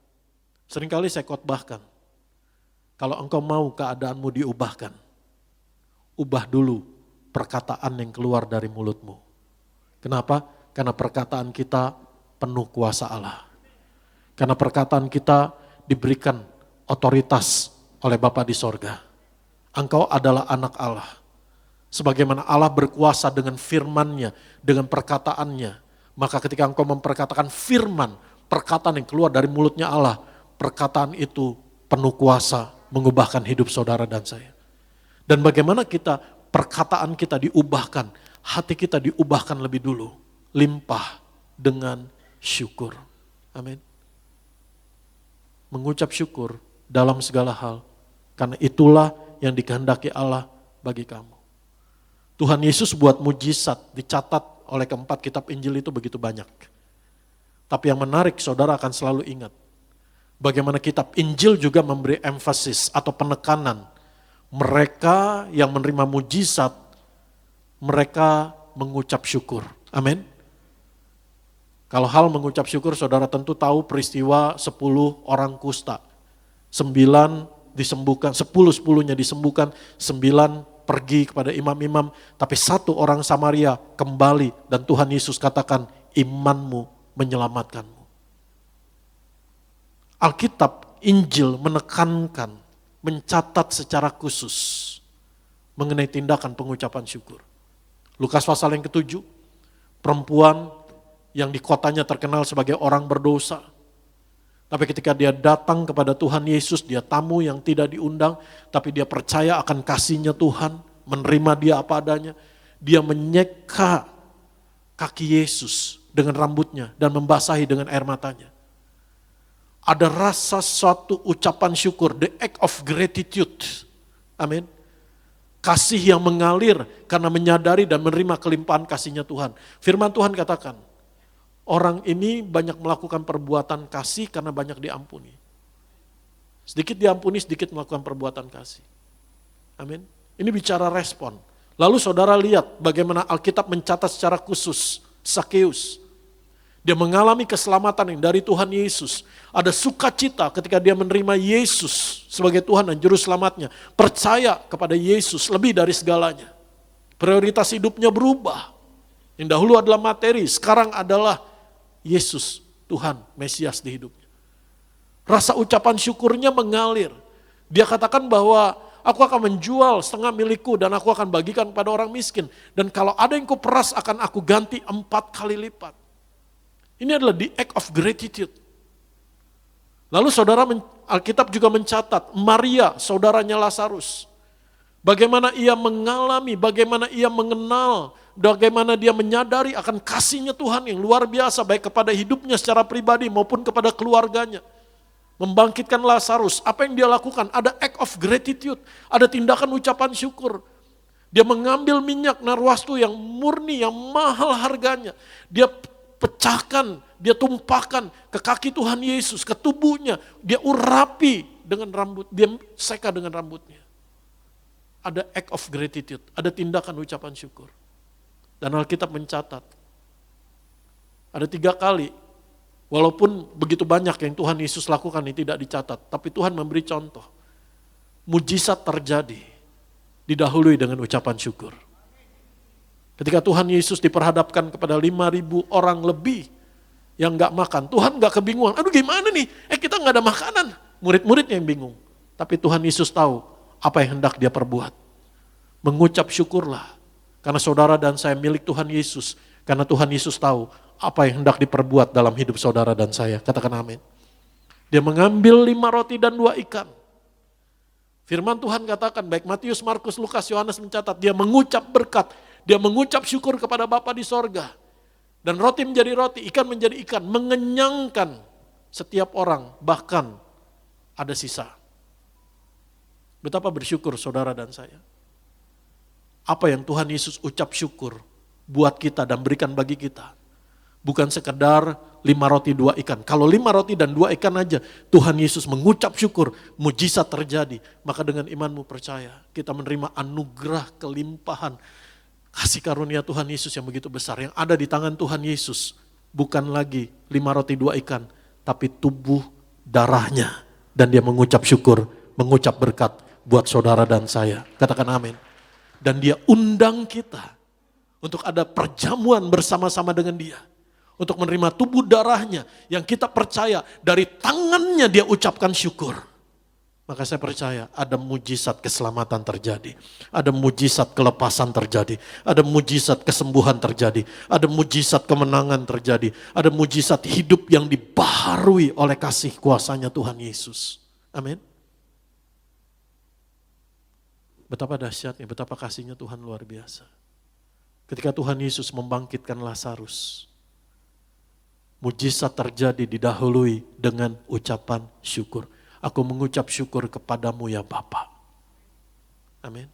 Seringkali saya khotbahkan, kalau engkau mau keadaanmu diubahkan, ubah dulu perkataan yang keluar dari mulutmu. Kenapa? Karena perkataan kita penuh kuasa Allah. Karena perkataan kita diberikan otoritas oleh Bapa di sorga. Engkau adalah anak Allah. Sebagaimana Allah berkuasa dengan firman-Nya, dengan perkataannya. Maka ketika engkau memperkatakan firman, perkataan yang keluar dari mulutnya Allah, perkataan itu penuh kuasa mengubahkan hidup saudara dan saya. Dan bagaimana perkataan kita diubahkan, hati kita diubahkan lebih dulu. Limpah dengan syukur. Amin. Mengucap syukur dalam segala hal. Karena itulah yang dikehendaki Allah bagi kamu. Tuhan Yesus buat mujizat, dicatat oleh keempat kitab Injil itu begitu banyak. Tapi yang menarik saudara akan selalu ingat. Bagaimana kitab Injil juga memberi emphasis atau penekanan. Mereka yang menerima mujizat, mereka mengucap syukur. Amin. Kalau hal mengucap syukur, saudara tentu tahu peristiwa 10 orang kusta. 9 disembuhkan, 10-10-nya disembuhkan, 9 pergi kepada imam-imam, tapi 1 orang Samaria kembali dan Tuhan Yesus katakan, imanmu menyelamatkanmu. Alkitab, Injil menekankan, mencatat secara khusus mengenai tindakan pengucapan syukur. Lukas pasal yang ke-7, perempuan yang di kotanya terkenal sebagai orang berdosa. Tapi ketika dia datang kepada Tuhan Yesus, dia tamu yang tidak diundang, tapi dia percaya akan kasih-Nya Tuhan, menerima dia apa adanya. Dia menyeka kaki Yesus dengan rambutnya dan membasahi dengan air matanya. Ada rasa suatu ucapan syukur, the act of gratitude. Amin. Kasih yang mengalir karena menyadari dan menerima kelimpahan kasih-Nya Tuhan. Firman Tuhan katakan, orang ini banyak melakukan perbuatan kasih karena banyak diampuni. Sedikit diampuni, sedikit melakukan perbuatan kasih. Amin. Ini bicara respon. Lalu saudara lihat bagaimana Alkitab mencatat secara khusus Sakeus. Dia mengalami keselamatan yang dari Tuhan Yesus. Ada sukacita ketika dia menerima Yesus sebagai Tuhan dan Juru Selamatnya. Percaya kepada Yesus lebih dari segalanya. Prioritas hidupnya berubah. Yang dahulu adalah materi, sekarang adalah Yesus, Tuhan, Mesias di hidupnya. Rasa ucapan syukurnya mengalir. Dia katakan bahwa aku akan menjual setengah milikku dan aku akan bagikan pada orang miskin. Dan kalau ada yang kuperas akan aku ganti 4 kali lipat. Ini adalah the act of gratitude. Lalu saudara, Alkitab juga mencatat Maria, saudaranya Lazarus. Bagaimana ia mengalami, bagaimana ia mengenal, bagaimana dia menyadari akan kasih-Nya Tuhan yang luar biasa baik kepada hidupnya secara pribadi maupun kepada keluarganya. membangkitkan Lazarus. Apa yang dia lakukan? Ada act of gratitude, ada tindakan ucapan syukur. Dia mengambil minyak narwastu yang murni, yang mahal harganya. Dia pecahkan, dia tumpahkan ke kaki Tuhan Yesus, ke tubuhnya. Dia urapi dengan rambut, dia seka dengan rambutnya. Ada act of gratitude, ada tindakan ucapan syukur. Dan Alkitab mencatat, ada 3 kali, walaupun begitu banyak yang Tuhan Yesus lakukan ini tidak dicatat, tapi Tuhan memberi contoh. Mujizat terjadi, didahului dengan ucapan syukur. Ketika Tuhan Yesus diperhadapkan kepada 5.000 orang lebih yang gak makan, Tuhan gak kebingungan, aduh gimana nih, kita gak ada makanan. Murid-muridnya yang bingung, tapi Tuhan Yesus tahu apa yang hendak dia perbuat. Mengucap syukurlah, karena saudara dan saya milik Tuhan Yesus, karena Tuhan Yesus tahu apa yang hendak diperbuat dalam hidup saudara dan saya. Katakan amin. Dia mengambil 5 roti dan 2 ikan. Firman Tuhan katakan, baik Matius, Markus, Lukas, Yohanes mencatat, dia mengucap berkat, dia mengucap syukur kepada Bapa di sorga. Dan roti menjadi roti, ikan menjadi ikan, mengenyangkan setiap orang, bahkan ada sisa. Betapa bersyukur saudara dan saya. Apa yang Tuhan Yesus ucap syukur buat kita dan berikan bagi kita. Bukan sekedar 5 roti 2 ikan. Kalau 5 roti dan 2 ikan aja Tuhan Yesus mengucap syukur, mujizat terjadi. Maka dengan imanmu percaya, kita menerima anugerah kelimpahan. Kasih karunia Tuhan Yesus yang begitu besar. Yang ada di tangan Tuhan Yesus. Bukan lagi 5 roti 2 ikan. Tapi tubuh darahnya. Dan dia mengucap syukur, mengucap berkat buat saudara dan saya. Katakan amin. Dan dia undang kita untuk ada perjamuan bersama-sama dengan dia. Untuk menerima tubuh darahnya yang kita percaya dari tangannya dia ucapkan syukur. Maka saya percaya ada mujizat keselamatan terjadi. Ada mujizat kelepasan terjadi. Ada mujizat kesembuhan terjadi. Ada mujizat kemenangan terjadi. Ada mujizat hidup yang dibaharui oleh kasih kuasanya Tuhan Yesus. Amin. Betapa dahsyatnya, betapa kasihnya Tuhan luar biasa. Ketika Tuhan Yesus membangkitkan Lazarus, mujizat terjadi didahului dengan ucapan syukur. Aku mengucap syukur kepadamu ya Bapa. Amin.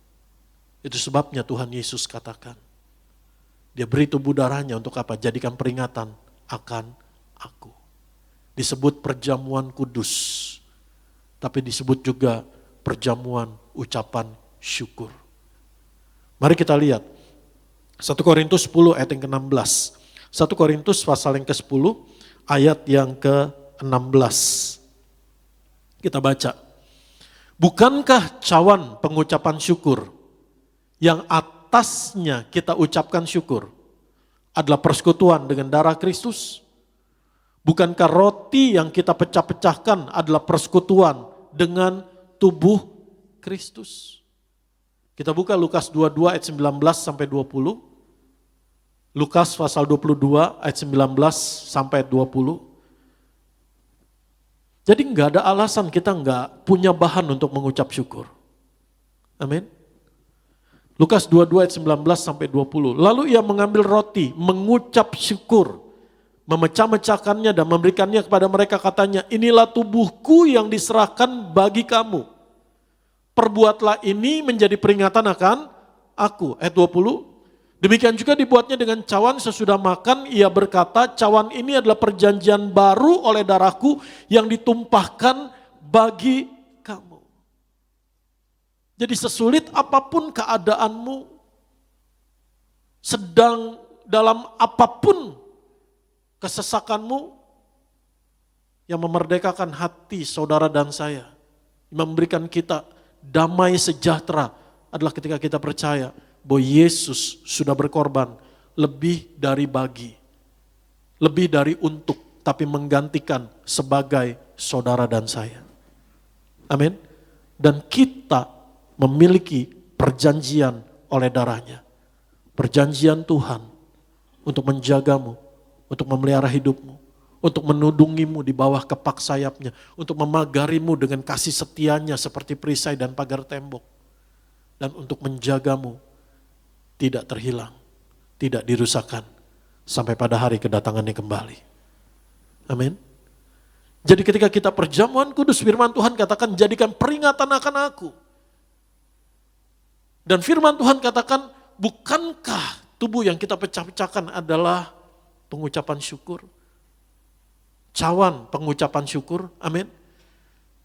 Itu sebabnya Tuhan Yesus katakan, dia beri tubuh darahnya untuk apa? Jadikan peringatan akan aku. Disebut perjamuan kudus, tapi disebut juga perjamuan ucapan syukur. Mari kita lihat 1 Korintus 10 ayat yang ke-16. 1 Korintus pasal yang ke-10 ayat yang ke-16. Kita baca. Bukankah cawan pengucapan syukur yang atasnya kita ucapkan syukur adalah persekutuan dengan darah Kristus? Bukankah roti yang kita pecah-pecahkan adalah persekutuan dengan tubuh Kristus? Kita buka Lukas 22 ayat 19 sampai 20. Lukas pasal 22 ayat 19 sampai 20. Jadi enggak ada alasan kita enggak punya bahan untuk mengucap syukur. Amin. Lukas 22 ayat 19 sampai 20. Lalu ia mengambil roti, mengucap syukur, memecah-mecahkannya dan memberikannya kepada mereka, katanya, inilah tubuhku yang diserahkan bagi kamu. Perbuatlah ini menjadi peringatan akan aku. Ayat 20. Demikian juga dibuatnya dengan cawan sesudah makan, ia berkata, cawan ini adalah perjanjian baru oleh darahku yang ditumpahkan bagi kamu. Jadi sesulit apapun keadaanmu, sedang dalam apapun kesesakanmu, yang memerdekakan hati saudara dan saya, memberikan kita damai sejahtera adalah ketika kita percaya bahwa Yesus sudah berkorban lebih dari bagi, lebih dari untuk, tapi menggantikan sebagai saudara dan saya. Amin. Dan kita memiliki perjanjian oleh darahnya. Perjanjian Tuhan untuk menjagamu, untuk memelihara hidupmu, untuk menudungimu di bawah kepak sayapnya, untuk memagarimu dengan kasih setianya seperti perisai dan pagar tembok, dan untuk menjagamu tidak terhilang, tidak dirusakkan sampai pada hari kedatangannya kembali. Amin. Jadi ketika kita perjamuan kudus, firman Tuhan katakan jadikan peringatan akan aku. Dan firman Tuhan katakan, bukankah tubuh yang kita pecah-pecahkan adalah pengucapan syukur? Cawan pengucapan syukur, amin.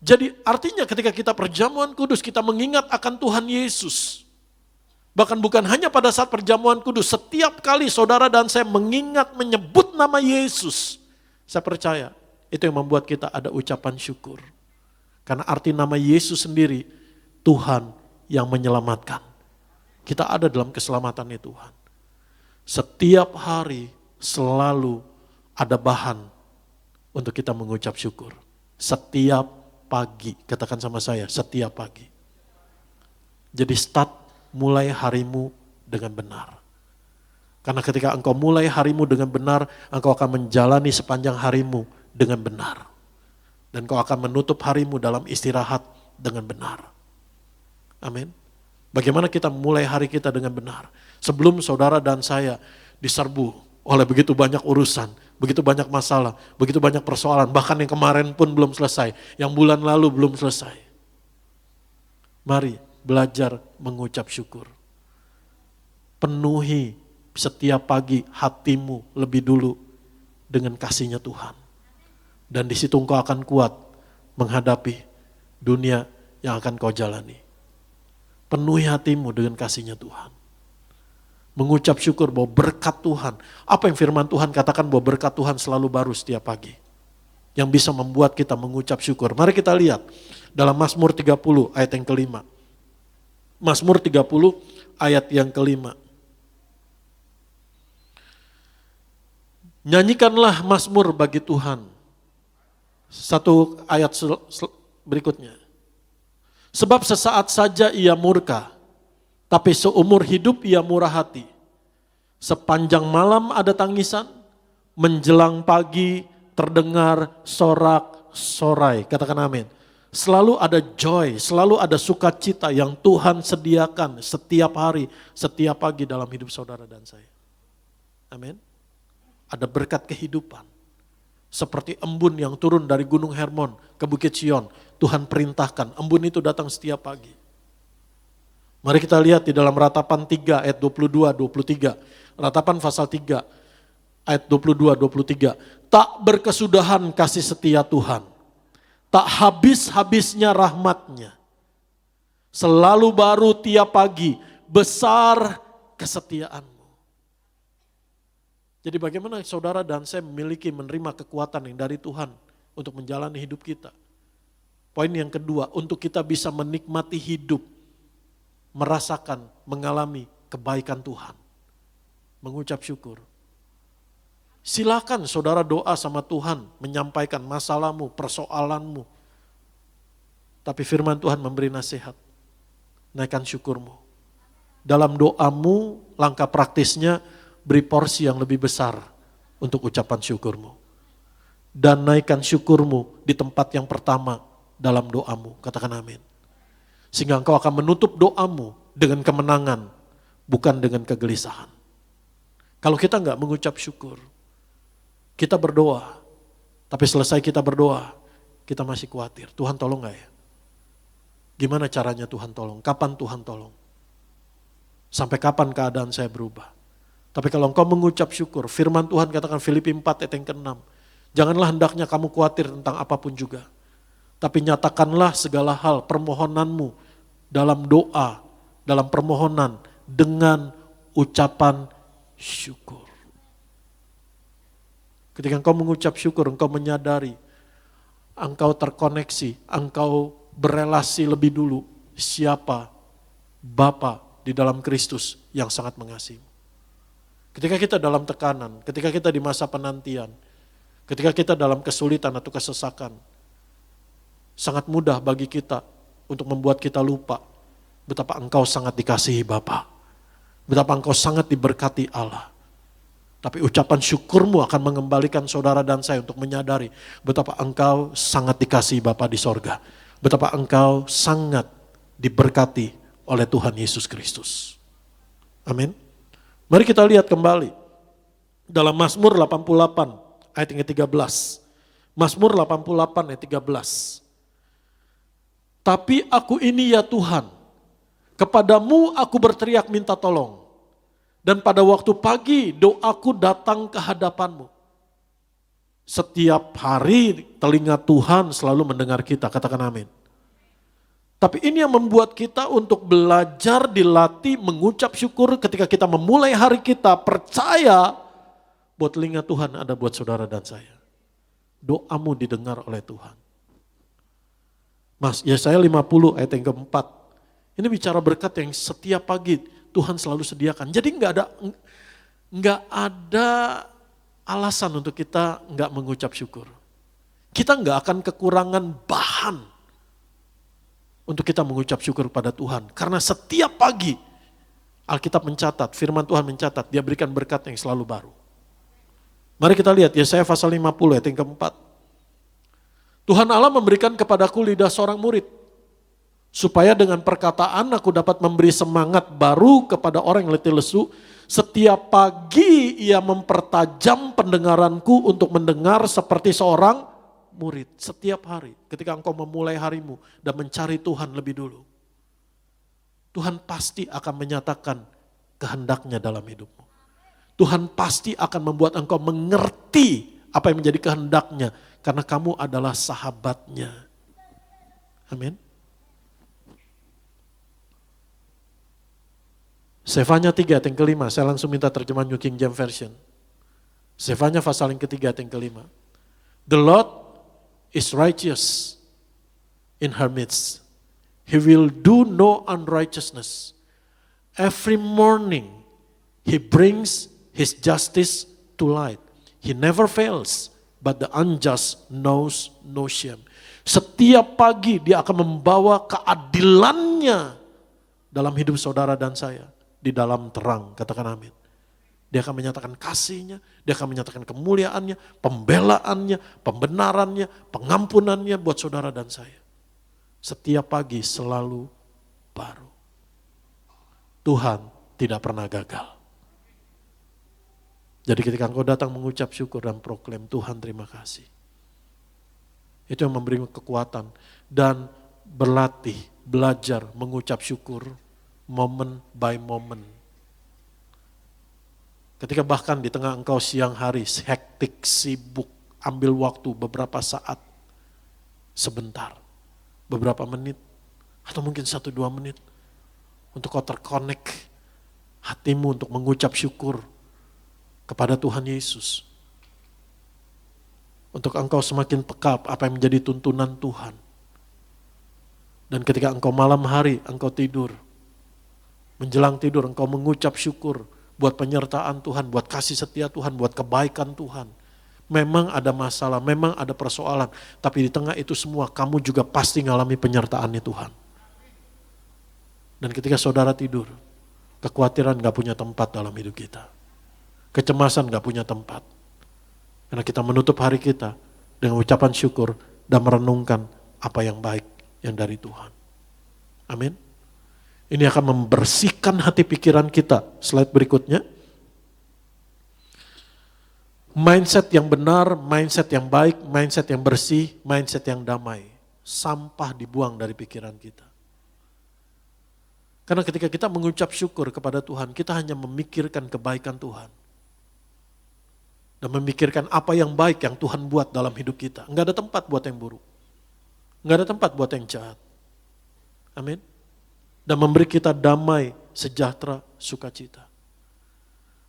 Jadi artinya ketika kita perjamuan kudus, kita mengingat akan Tuhan Yesus. Bahkan bukan hanya pada saat perjamuan kudus, setiap kali saudara dan saya mengingat, menyebut nama Yesus, saya percaya itu yang membuat kita ada ucapan syukur. Karena arti nama Yesus sendiri, Tuhan yang menyelamatkan. Kita ada dalam keselamatannya Tuhan. Setiap hari selalu ada bahan untuk kita mengucap syukur. Setiap pagi, katakan sama saya, setiap pagi. Jadi start mulai harimu dengan benar. Karena ketika engkau mulai harimu dengan benar, engkau akan menjalani sepanjang harimu dengan benar. Dan engkau akan menutup harimu dalam istirahat dengan benar. Amin. Bagaimana kita mulai hari kita dengan benar? Sebelum saudara dan saya diserbu oleh begitu banyak urusan, begitu banyak masalah, begitu banyak persoalan, bahkan yang kemarin pun belum selesai, yang bulan lalu belum selesai. Mari belajar mengucap syukur. Penuhi setiap pagi hatimu lebih dulu dengan kasih-Nya Tuhan. Dan di situ engkau akan kuat menghadapi dunia yang akan kau jalani. Penuhi hatimu dengan kasih-Nya Tuhan. Mengucap syukur bahwa berkat Tuhan, apa yang firman Tuhan katakan bahwa berkat Tuhan selalu baru setiap pagi. Yang bisa membuat kita mengucap syukur. Mari kita lihat dalam Mazmur 30 ayat yang kelima. Mazmur 30 ayat yang kelima. Nyanyikanlah mazmur bagi Tuhan. Satu ayat berikutnya. Sebab sesaat saja ia murka, tapi seumur hidup ia murah hati. Sepanjang malam ada tangisan, menjelang pagi terdengar sorak-sorai. Katakan amin. Selalu ada joy, selalu ada sukacita yang Tuhan sediakan setiap hari, setiap pagi dalam hidup saudara dan saya. Amin. Ada berkat kehidupan. Seperti embun yang turun dari Gunung Hermon ke Bukit Sion. Tuhan perintahkan, embun itu datang setiap pagi. Mari kita lihat di dalam Ratapan 3 ayat 22-23. Ratapan pasal 3 ayat 22-23. Tak berkesudahan kasih setia Tuhan. Tak habis-habisnya rahmat-Nya. Selalu baru tiap pagi, besar kesetiaan-Mu. Jadi bagaimana saudara dan saya menerima kekuatan yang dari Tuhan untuk menjalani hidup kita. Poin yang kedua, untuk kita bisa menikmati hidup, merasakan, mengalami kebaikan Tuhan. Mengucap syukur. Silakan saudara doa sama Tuhan, menyampaikan masalahmu, persoalanmu. Tapi firman Tuhan memberi nasihat, naikkan syukurmu. Dalam doamu, langkah praktisnya, beri porsi yang lebih besar untuk ucapan syukurmu. Dan naikkan syukurmu di tempat yang pertama dalam doamu, katakan amin. Sehingga engkau akan menutup doamu dengan kemenangan, bukan dengan kegelisahan. Kalau kita enggak mengucap syukur, kita berdoa, tapi selesai kita berdoa, kita masih khawatir. Tuhan tolong gak ya? Gimana caranya Tuhan tolong? Kapan Tuhan tolong? Sampai kapan keadaan saya berubah? Tapi kalau engkau mengucap syukur, firman Tuhan katakan Filipi 4 ayat yang ke-6. Janganlah hendaknya kamu khawatir tentang apapun juga. Tapi nyatakanlah segala hal permohonanmu dalam doa, dalam permohonan dengan ucapan syukur. Ketika engkau mengucap syukur, engkau menyadari, engkau terkoneksi, engkau berelasi lebih dulu siapa Bapa di dalam Kristus yang sangat mengasihi. Ketika kita dalam tekanan, ketika kita di masa penantian, ketika kita dalam kesulitan atau kesesakan, sangat mudah bagi kita untuk membuat kita lupa betapa engkau sangat dikasihi Bapa, betapa engkau sangat diberkati Allah. Tapi ucapan syukurmu akan mengembalikan saudara dan saya untuk menyadari betapa engkau sangat dikasihi Bapa di sorga. Betapa engkau sangat diberkati oleh Tuhan Yesus Kristus. Amin. Mari kita lihat kembali dalam Mazmur 88 ayat yang ke-13. Mazmur 88 ayat 13. Tapi aku ini ya Tuhan, kepadamu aku berteriak minta tolong. Dan pada waktu pagi doaku datang ke hadapanmu. Setiap hari telinga Tuhan selalu mendengar kita, katakan amin. Tapi ini yang membuat kita untuk belajar, dilatih, mengucap syukur ketika kita memulai hari kita, percaya buat telinga Tuhan ada buat saudara dan saya. Doamu didengar oleh Tuhan. Mas, Yesaya 50 ayat yang keempat. Ini bicara berkat yang setiap pagi Tuhan selalu sediakan. Jadi nggak ada alasan untuk kita nggak mengucap syukur. Kita nggak akan kekurangan bahan untuk kita mengucap syukur pada Tuhan. Karena setiap pagi Alkitab mencatat, firman Tuhan mencatat, dia berikan berkat yang selalu baru. Mari kita lihat Yesaya pasal 50 ayat yang keempat. Tuhan Allah memberikan kepadaku lidah seorang murid, supaya dengan perkataan aku dapat memberi semangat baru kepada orang yang letih lesu. Setiap pagi ia mempertajam pendengaranku untuk mendengar seperti seorang murid. Setiap hari ketika engkau memulai harimu dan mencari Tuhan lebih dulu, Tuhan pasti akan menyatakan kehendaknya dalam hidupmu. Tuhan pasti akan membuat engkau mengerti apa yang menjadi kehendaknya, karena kamu adalah sahabatnya. Amin. Sefanya 3 ayat yang kelima, saya langsung minta terjemahan New King James Version. Sefanya pasal yang ketiga ayat yang kelima. The Lord is righteous in her midst. He will do no unrighteousness. Every morning he brings his justice to light. He never fails, but the unjust knows no shame. Setiap pagi dia akan membawa keadilannya dalam hidup saudara dan saya. Di dalam terang, katakan amin. Dia akan menyatakan kasihnya, dia akan menyatakan kemuliaannya, pembelaannya, pembenarannya, pengampunannya buat saudara dan saya. Setiap pagi selalu baru. Tuhan tidak pernah gagal. Jadi ketika engkau datang mengucap syukur dan proklaim, Tuhan terima kasih. Itu yang memberi kekuatan dan berlatih, belajar mengucap syukur moment by moment. Ketika bahkan di tengah engkau siang hari, hektik, sibuk, ambil waktu beberapa saat, sebentar, beberapa menit, atau mungkin 1-2 menit, untuk kau terkonek hatimu untuk mengucap syukur kepada Tuhan Yesus. Untuk engkau semakin peka apa yang menjadi tuntunan Tuhan. Dan ketika engkau malam hari, engkau tidur, menjelang tidur engkau mengucap syukur buat penyertaan Tuhan, buat kasih setia Tuhan, buat kebaikan Tuhan. Memang ada masalah, memang ada persoalan, tapi di tengah itu semua kamu juga pasti ngalami penyertaannya Tuhan. Dan ketika saudara tidur, kekhawatiran gak punya tempat dalam hidup kita. Kecemasan gak punya tempat. Karena kita menutup hari kita dengan ucapan syukur dan merenungkan apa yang baik yang dari Tuhan. Amin. Ini akan membersihkan hati pikiran kita. Slide berikutnya. Mindset yang benar, mindset yang baik, mindset yang bersih, mindset yang damai. Sampah dibuang dari pikiran kita. Karena ketika kita mengucap syukur kepada Tuhan, kita hanya memikirkan kebaikan Tuhan. Dan memikirkan apa yang baik yang Tuhan buat dalam hidup kita. Enggak ada tempat buat yang buruk. Enggak ada tempat buat yang jahat. Amin. Dan memberi kita damai, sejahtera, sukacita.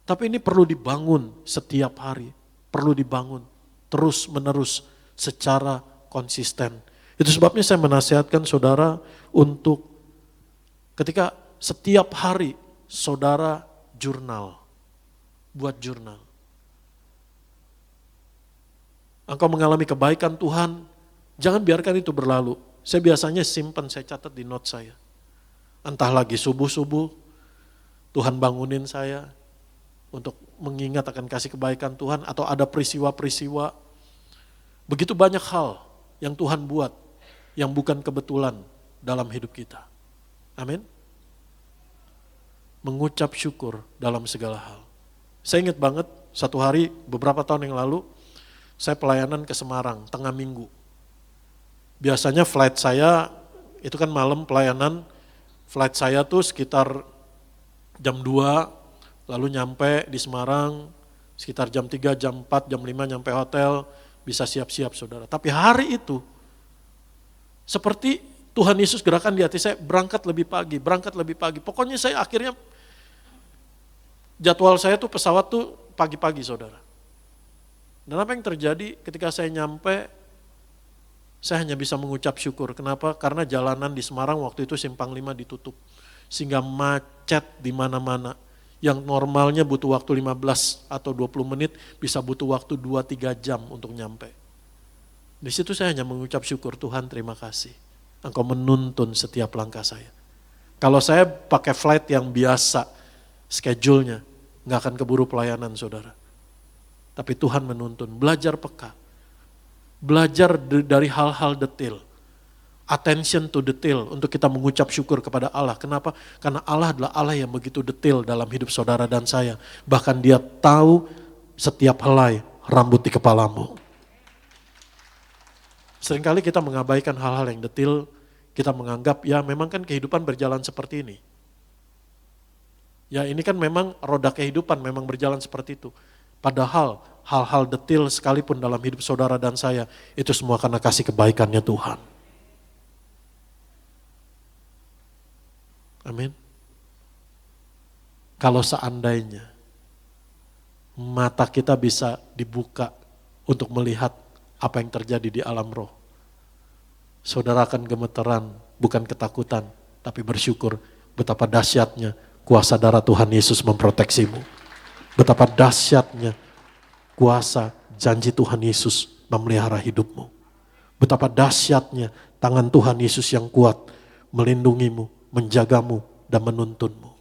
Tapi ini perlu dibangun setiap hari, perlu dibangun terus menerus secara konsisten. Itu sebabnya saya menasihatkan saudara untuk ketika setiap hari saudara jurnal, buat jurnal. Engkau mengalami kebaikan Tuhan, jangan biarkan itu berlalu. Saya biasanya simpan, saya catat di note saya. Entah lagi subuh-subuh, Tuhan bangunin saya untuk mengingat akan kasih kebaikan Tuhan, atau ada peristiwa-peristiwa. Begitu banyak hal yang Tuhan buat, yang bukan kebetulan dalam hidup kita. Amin. Mengucap syukur dalam segala hal. Saya ingat banget, satu hari beberapa tahun yang lalu, saya pelayanan ke Semarang tengah minggu. Biasanya flight saya, itu kan malam pelayanan, flight saya tuh sekitar jam 2, lalu nyampe di Semarang, sekitar jam 3, jam 4, jam 5 nyampe hotel, bisa siap-siap saudara. Tapi hari itu, seperti Tuhan Yesus gerakan di hati saya, berangkat lebih pagi. Pokoknya saya akhirnya, jadwal saya tuh pesawat tuh pagi-pagi saudara. Dan apa yang terjadi ketika saya nyampe, saya hanya bisa mengucap syukur. Kenapa? Karena jalanan di Semarang waktu itu Simpang 5 ditutup. Sehingga macet di mana-mana. Yang normalnya butuh waktu 15 atau 20 menit, bisa butuh waktu 2-3 jam untuk nyampe. Di situ saya hanya mengucap syukur, Tuhan terima kasih. Engkau menuntun setiap langkah saya. Kalau saya pakai flight yang biasa, schedule-nya, nggak akan keburu pelayanan saudara. Tapi Tuhan menuntun, belajar peka. Belajar dari hal-hal detail. Attention to detail untuk kita mengucap syukur kepada Allah. Kenapa? Karena Allah adalah Allah yang begitu detail dalam hidup saudara dan saya. Bahkan Dia tahu setiap helai rambut di kepalamu. Seringkali kita mengabaikan hal-hal yang detail, kita menganggap ya memang kan kehidupan berjalan seperti ini. Ya ini kan memang roda kehidupan memang berjalan seperti itu. Padahal hal-hal detail sekalipun dalam hidup saudara dan saya, itu semua karena kasih kebaikannya Tuhan. Amin. Kalau seandainya mata kita bisa dibuka untuk melihat apa yang terjadi di alam roh, saudara akan gemeteran, bukan ketakutan, tapi bersyukur betapa dahsyatnya kuasa darah Tuhan Yesus memproteksimu. Betapa dahsyatnya kuasa janji Tuhan Yesus memelihara hidupmu. Betapa dahsyatnya tangan Tuhan Yesus yang kuat melindungimu, menjagamu, dan menuntunmu.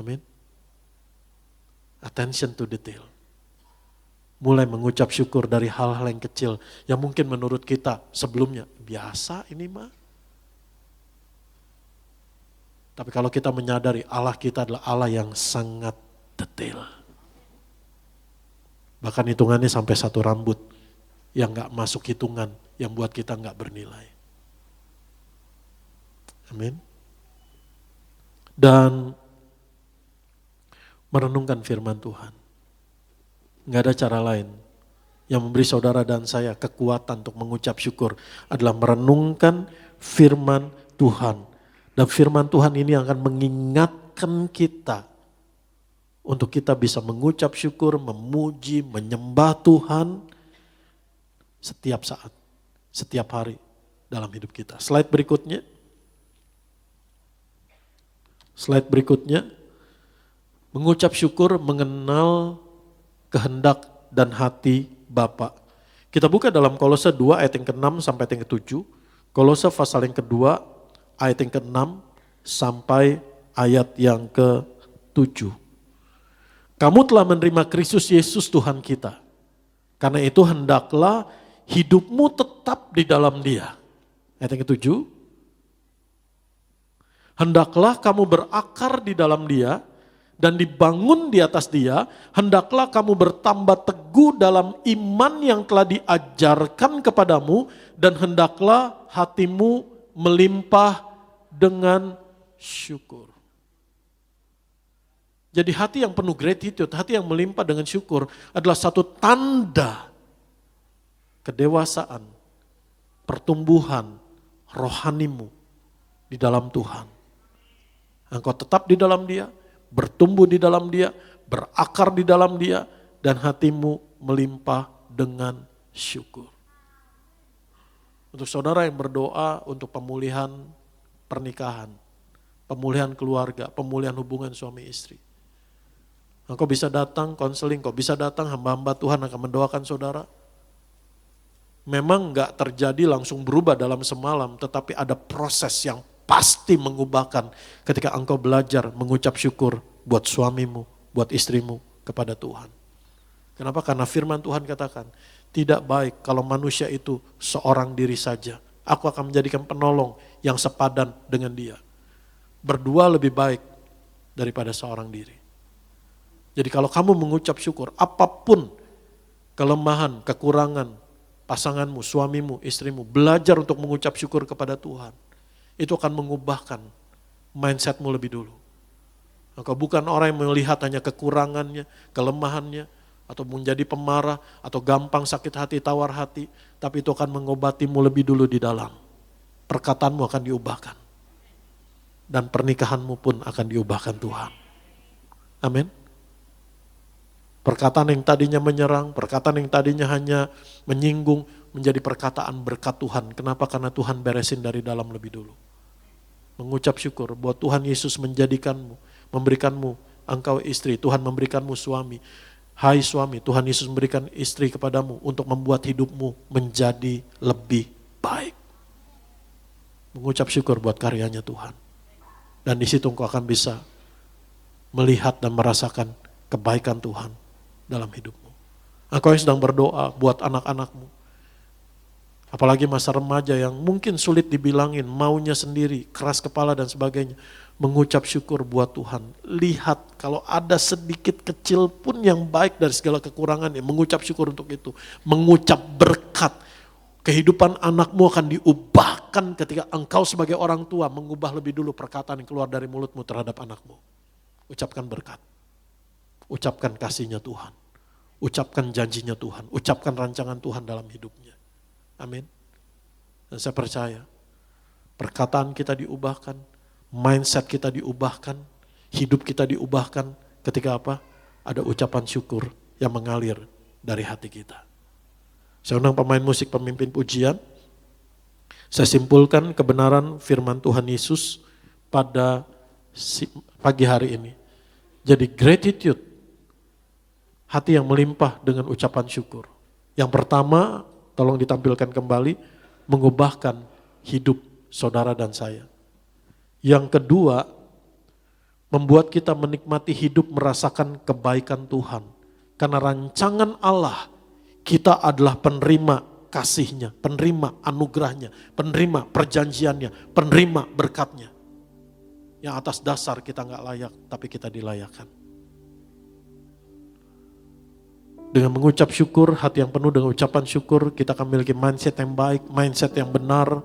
Amin. Attention to detail. Mulai mengucap syukur dari hal-hal yang kecil yang mungkin menurut kita sebelumnya biasa ini mah. Tapi kalau kita menyadari Allah kita adalah Allah yang sangat detail. Bahkan hitungannya sampai satu rambut yang gak masuk hitungan, yang buat kita gak bernilai. Amin. Dan merenungkan firman Tuhan. Nggak ada cara lain yang memberi saudara dan saya kekuatan untuk mengucap syukur adalah merenungkan firman Tuhan. Dan firman Tuhan ini akan mengingatkan kita untuk kita bisa mengucap syukur, memuji, menyembah Tuhan setiap saat, setiap hari dalam hidup kita. Slide berikutnya. Slide berikutnya. Mengucap syukur mengenal kehendak dan hati Bapa. Kita buka dalam Kolose 2 ayat yang ke-6 sampai yang ke-7. Kolose pasal yang kedua ayat yang ke-6 sampai ayat yang ke-7. Kamu telah menerima Kristus Yesus Tuhan kita. Karena itu hendaklah hidupmu tetap di dalam Dia. Ayat yang ke-7. Hendaklah kamu berakar di dalam Dia dan dibangun di atas Dia, hendaklah kamu bertambah teguh dalam iman yang telah diajarkan kepadamu, dan hendaklah hatimu melimpah dengan syukur. Jadi hati yang penuh gratitude, hati yang melimpah dengan syukur adalah satu tanda kedewasaan, pertumbuhan rohanimu di dalam Tuhan. Engkau tetap di dalam Dia, bertumbuh di dalam Dia, berakar di dalam Dia, dan hatimu melimpah dengan syukur. Untuk saudara yang berdoa untuk pemulihan pernikahan, pemulihan keluarga, pemulihan hubungan suami istri. Engkau bisa datang konseling, kau bisa datang hamba-hamba Tuhan akan mendoakan saudara. Memang gak terjadi langsung berubah dalam semalam, tetapi ada proses yang pasti mengubahkan ketika engkau belajar mengucap syukur buat suamimu, buat istrimu kepada Tuhan. Kenapa? Karena firman Tuhan katakan, tidak baik kalau manusia itu seorang diri saja. Aku akan menjadikan penolong yang sepadan dengan dia. Berdua lebih baik daripada seorang diri. Jadi kalau kamu mengucap syukur, apapun kelemahan, kekurangan pasanganmu, suamimu, istrimu. Belajar untuk mengucap syukur kepada Tuhan. Itu akan mengubahkan mindsetmu lebih dulu. Engkau bukan orang yang melihat hanya kekurangannya, kelemahannya, atau menjadi pemarah, atau gampang sakit hati, tawar hati. Tapi itu akan mengobatimu lebih dulu di dalam. Perkataanmu akan diubahkan. Dan pernikahanmu pun akan diubahkan Tuhan. Amin. Perkataan yang tadinya menyerang, perkataan yang tadinya hanya menyinggung, menjadi perkataan berkat Tuhan. Kenapa? Karena Tuhan beresin dari dalam lebih dulu. Mengucap syukur bahwa Tuhan Yesus menjadikanmu, memberikanmu engkau istri, Tuhan memberikanmu suami. Hai suami, Tuhan Yesus memberikan istri kepadamu untuk membuat hidupmu menjadi lebih baik. Mengucap syukur buat karyanya Tuhan. Dan di situ engkau akan bisa melihat dan merasakan kebaikan Tuhan dalam hidupmu. Engkau yang sedang berdoa buat anak-anakmu. Apalagi masa remaja yang mungkin sulit dibilangin, maunya sendiri, keras kepala dan sebagainya. Mengucap syukur buat Tuhan. Lihat kalau ada sedikit kecil pun yang baik dari segala kekurangannya. Mengucap syukur untuk itu. Mengucap berkat. Kehidupan anakmu akan diubahkan ketika engkau sebagai orang tua mengubah lebih dulu perkataan yang keluar dari mulutmu terhadap anakmu. Ucapkan berkat. Ucapkan kasihnya Tuhan. Ucapkan janjinya Tuhan. Ucapkan rancangan Tuhan dalam hidupnya. Amin. Dan saya percaya perkataan kita diubahkan, mindset kita diubahkan, hidup kita diubahkan ketika apa? Ada ucapan syukur yang mengalir dari hati kita. Saya undang pemain musik, pemimpin pujian. Saya simpulkan kebenaran firman Tuhan Yesus pada pagi hari ini. Jadi gratitude, hati yang melimpah dengan ucapan syukur. Yang pertama, tolong ditampilkan kembali, mengubahkan hidup saudara dan saya. Yang kedua, membuat kita menikmati hidup merasakan kebaikan Tuhan. Karena rancangan Allah, kita adalah penerima kasih-Nya, penerima anugerah-Nya, penerima perjanjiannya, penerima berkat-Nya. Yang atas dasar kita gak layak, tapi kita dilayakkan. Dengan mengucap syukur, hati yang penuh dengan ucapan syukur, kita akan memiliki mindset yang baik, mindset yang benar,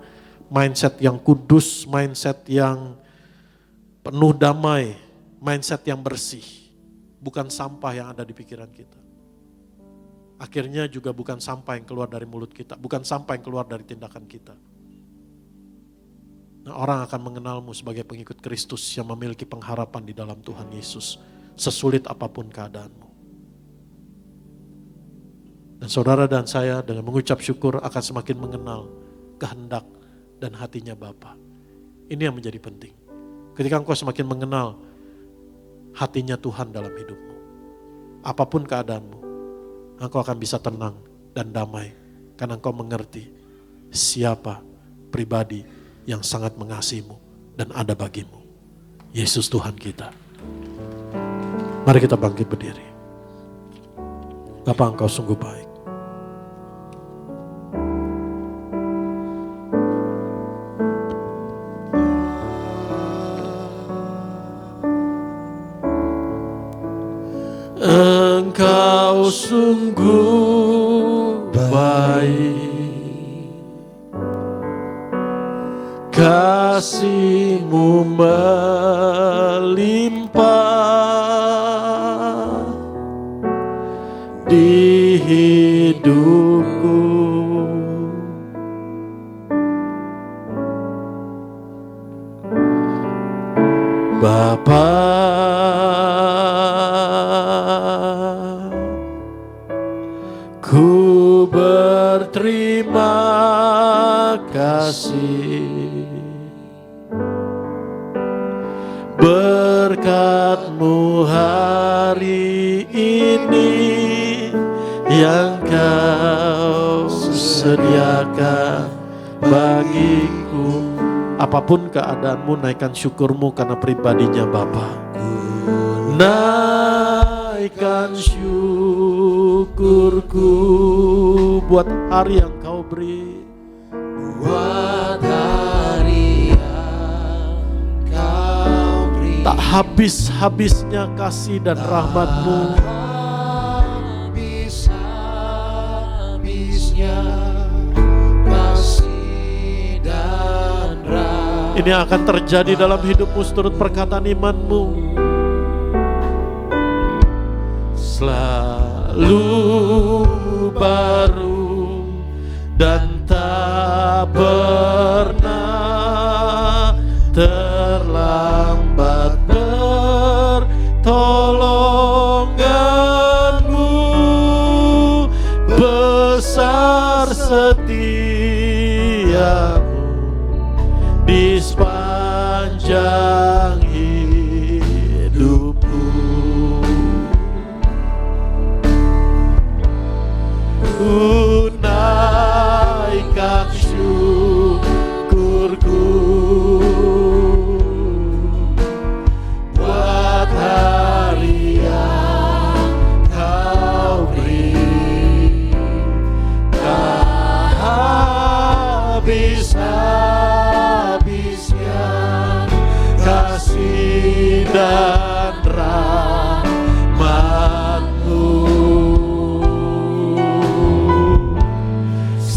mindset yang kudus, mindset yang penuh damai, mindset yang bersih. Bukan sampah yang ada di pikiran kita. Akhirnya juga bukan sampah yang keluar dari mulut kita, bukan sampah yang keluar dari tindakan kita. Nah, orang akan mengenalmu sebagai pengikut Kristus yang memiliki pengharapan di dalam Tuhan Yesus, sesulit apapun keadaanmu. Dan saudara dan saya dengan mengucap syukur akan semakin mengenal kehendak dan hatinya Bapa. Ini yang menjadi penting. Ketika engkau semakin mengenal hatinya Tuhan dalam hidupmu, apapun keadaanmu, engkau akan bisa tenang dan damai. Karena engkau mengerti siapa pribadi yang sangat mengasihimu dan ada bagimu. Yesus Tuhan kita. Mari kita bangkit berdiri. Bapa, engkau sungguh baik. Engkau sungguh baik, kasih-Mu melimpah di hidupku. Bapa, ku berterima kasih berkat-Mu hari ini yang Kau sediakan bagiku. Apapun keadaanmu, naikkan syukurmu karena pribadinya Bapa. Naikkan syukurku buat hari yang Kau beri, buat hari yang Kau beri. Tak habis-habisnya kasih dan rahmat-Mu. Ini akan terjadi dalam hidupmu seturut perkataan imanmu. Selalu baru dan tak pernah terlambat pertolonganmu, besar setiamu di sepanjang hidupku. Ku naikkan syukurku buat hari yang kau beri, tak habis-habisnya kasih dan rahmat-Mu.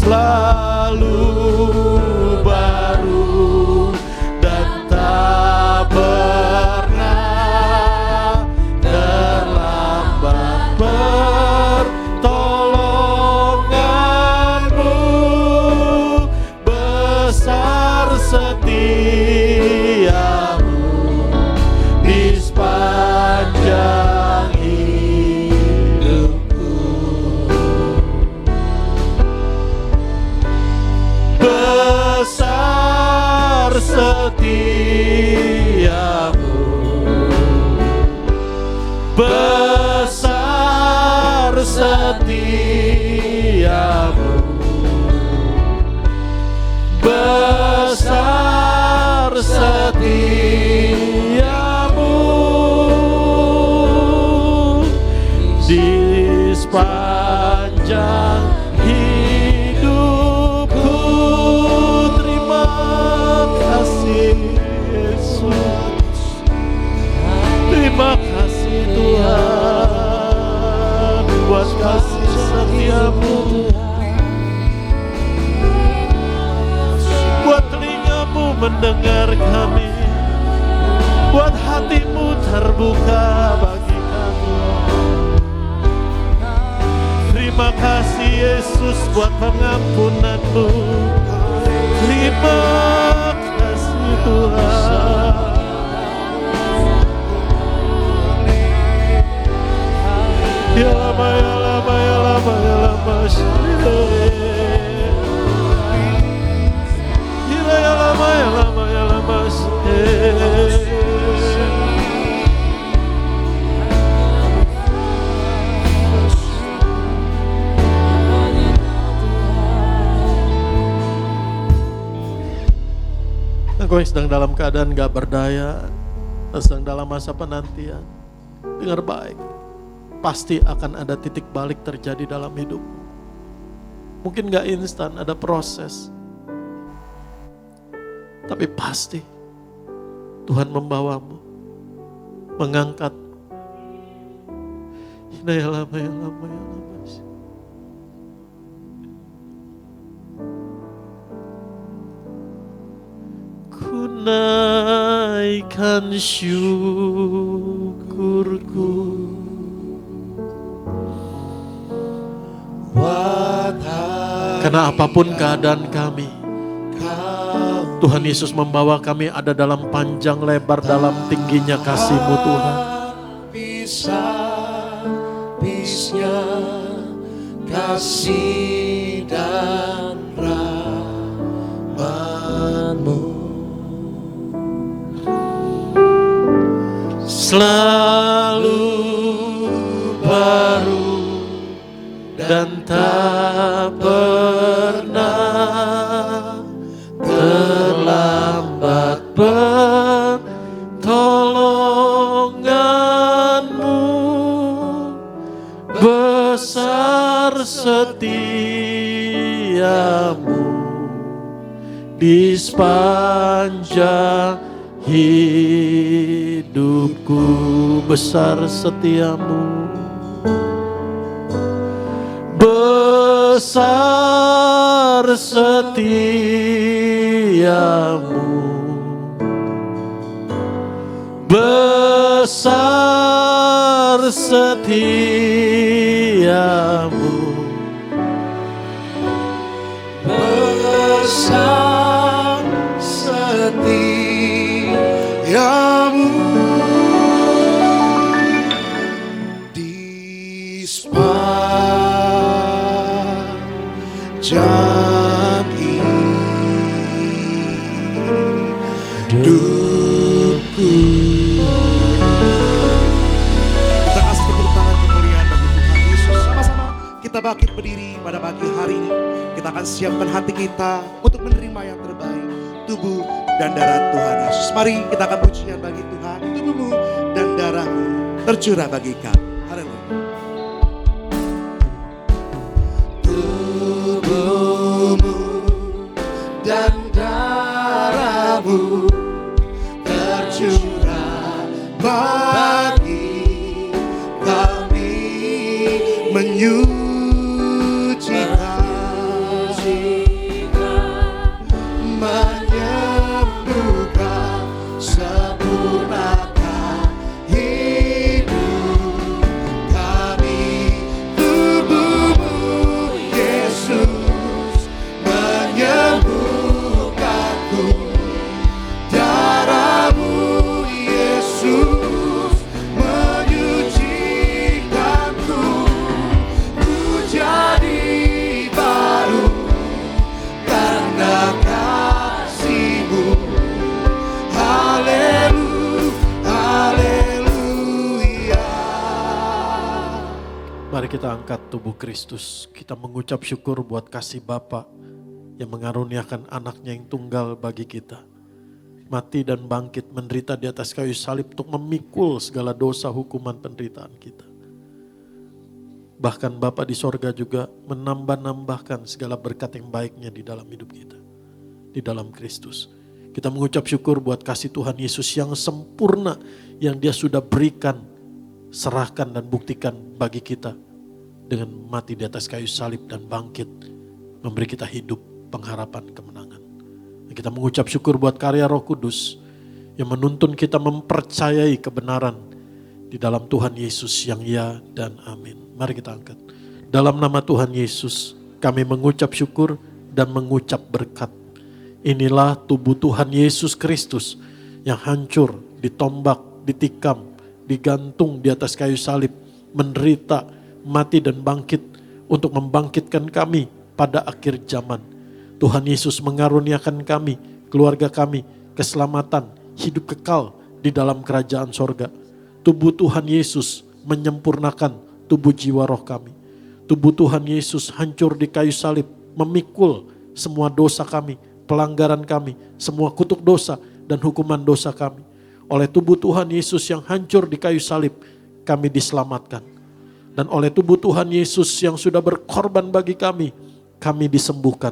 Selalu baru dan tak pernah terlambat pertolonganmu, besar setiamu di sepanjang hidupku. Besar setiamu, besar setiamu, besar setiamu di sepanjang hidupku. Terima kasih Yesus, terima kasih Tuhan buat kasih setiamu, buat telingamu mendengar kami, buat hatimu terbuka bagi kami. Terima kasih Yesus buat pengampunan-Mu. Terima kasih Tuhan. Ya lama, ya lama, ya lama, ya lama, ya lama, ya lama, ya lama, Engkau yang sedang dalam keadaan gak berdaya, sedang dalam masa penantian, dengar baik, pasti akan ada titik balik terjadi dalam hidupmu. Mungkin gak instan, ada proses, tapi pasti Tuhan membawamu, mengangkatmu. Ya lama, ya lama, ya lama. Ku naikkan syukurku karena apapun keadaan kami, Tuhan Yesus membawa kami ada dalam panjang lebar, dalam tingginya kasih-Mu Tuhan. Habisnya kasih dan rahmat-Mu, selalu baru dan tak pernah terlambat pertolongan-Mu, besar setiamu di sepanjang hidupku, besar setiamu, besar setiamu besar setiamu, besar setiamu, di sepanjang hidupku. Kita kasih tepuk tangan kemuliaan bagi Tuhan Yesus. Sama-sama kita bangkit berdiri pada pagi hari ini. Kita akan siapkan hati kita untuk menerima yang terbaik, tubuh dan darah Tuhan Yesus. Mari kita akan pujian bagi Tuhan, tubuhmu dan darahmu tercurah bagi kami. Haleluya. Tubuhmu dan darahmu tercurah bagi kami, menyucikan, menyembuhkan, sempurnakan hidup kami. Tubuhmu Yesus menyembuhkanku, darahmu Yesus menyucikanku, ku jadi baru karena kasih-Mu. Haleluya. Mari kita angkat tubuh Kristus. Kita mengucap syukur buat kasih Bapa yang mengaruniakan anaknya yang tunggal bagi kita. Mati dan bangkit, menderita di atas kayu salib untuk memikul segala dosa, hukuman, penderitaan kita. Bahkan Bapa di sorga juga menambah-nambahkan segala berkat yang baiknya di dalam hidup kita. Di dalam Kristus. Kita mengucap syukur buat kasih Tuhan Yesus yang sempurna, yang Dia sudah berikan, serahkan dan buktikan bagi kita dengan mati di atas kayu salib dan bangkit, memberi kita hidup, pengharapan, kemenangan. Dan kita mengucap syukur buat karya Roh Kudus yang menuntun kita mempercayai kebenaran di dalam Tuhan Yesus yang ya dan amin. Mari kita angkat. Dalam nama Tuhan Yesus, kami mengucap syukur dan mengucap berkat. Inilah tubuh Tuhan Yesus Kristus yang hancur, ditombak, ditikam, digantung di atas kayu salib, menderita, mati dan bangkit untuk membangkitkan kami pada akhir zaman. Tuhan Yesus mengaruniakan kami, keluarga kami, keselamatan, hidup kekal di dalam kerajaan sorga. Tubuh Tuhan Yesus menyempurnakan tubuh jiwa roh kami. Tubuh Tuhan Yesus hancur di kayu salib, memikul semua dosa kami, pelanggaran kami, semua kutuk dosa dan hukuman dosa kami. Oleh tubuh Tuhan Yesus yang hancur di kayu salib, kami diselamatkan. Dan oleh tubuh Tuhan Yesus yang sudah berkorban bagi kami disembuhkan.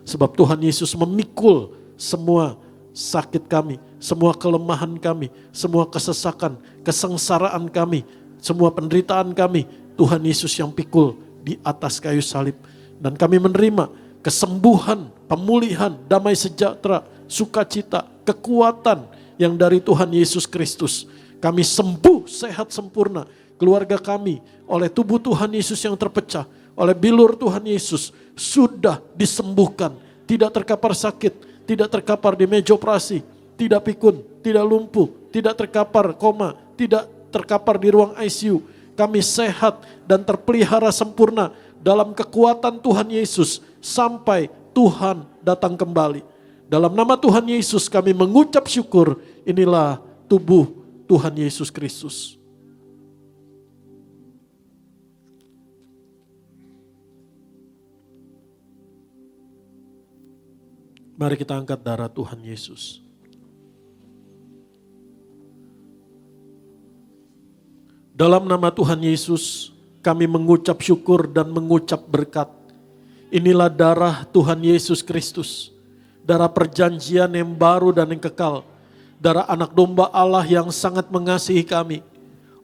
Sebab Tuhan Yesus memikul semua sakit kami, semua kelemahan kami, semua kesesakan, kesengsaraan kami, semua penderitaan kami. Tuhan Yesus yang pikul di atas kayu salib. Dan kami menerima kesembuhan, pemulihan, damai sejahtera, sukacita, kekuatan yang dari Tuhan Yesus Kristus. Kami sembuh, sehat, sempurna. Keluarga kami oleh tubuh Tuhan Yesus yang terpecah, oleh bilur Tuhan Yesus sudah disembuhkan. Tidak terkapar sakit, tidak terkapar di meja operasi, tidak pikun, tidak lumpuh, tidak terkapar koma, tidak terkapar di ruang ICU. Kami sehat dan terpelihara sempurna dalam kekuatan Tuhan Yesus sampai Tuhan datang kembali. Dalam nama Tuhan Yesus kami mengucap syukur. Inilah tubuh Tuhan Yesus Kristus. Mari kita angkat darah Tuhan Yesus. Dalam nama Tuhan Yesus kami mengucap syukur dan mengucap berkat. Inilah darah Tuhan Yesus Kristus. Darah perjanjian yang baru dan yang kekal. Darah anak domba Allah yang sangat mengasihi kami.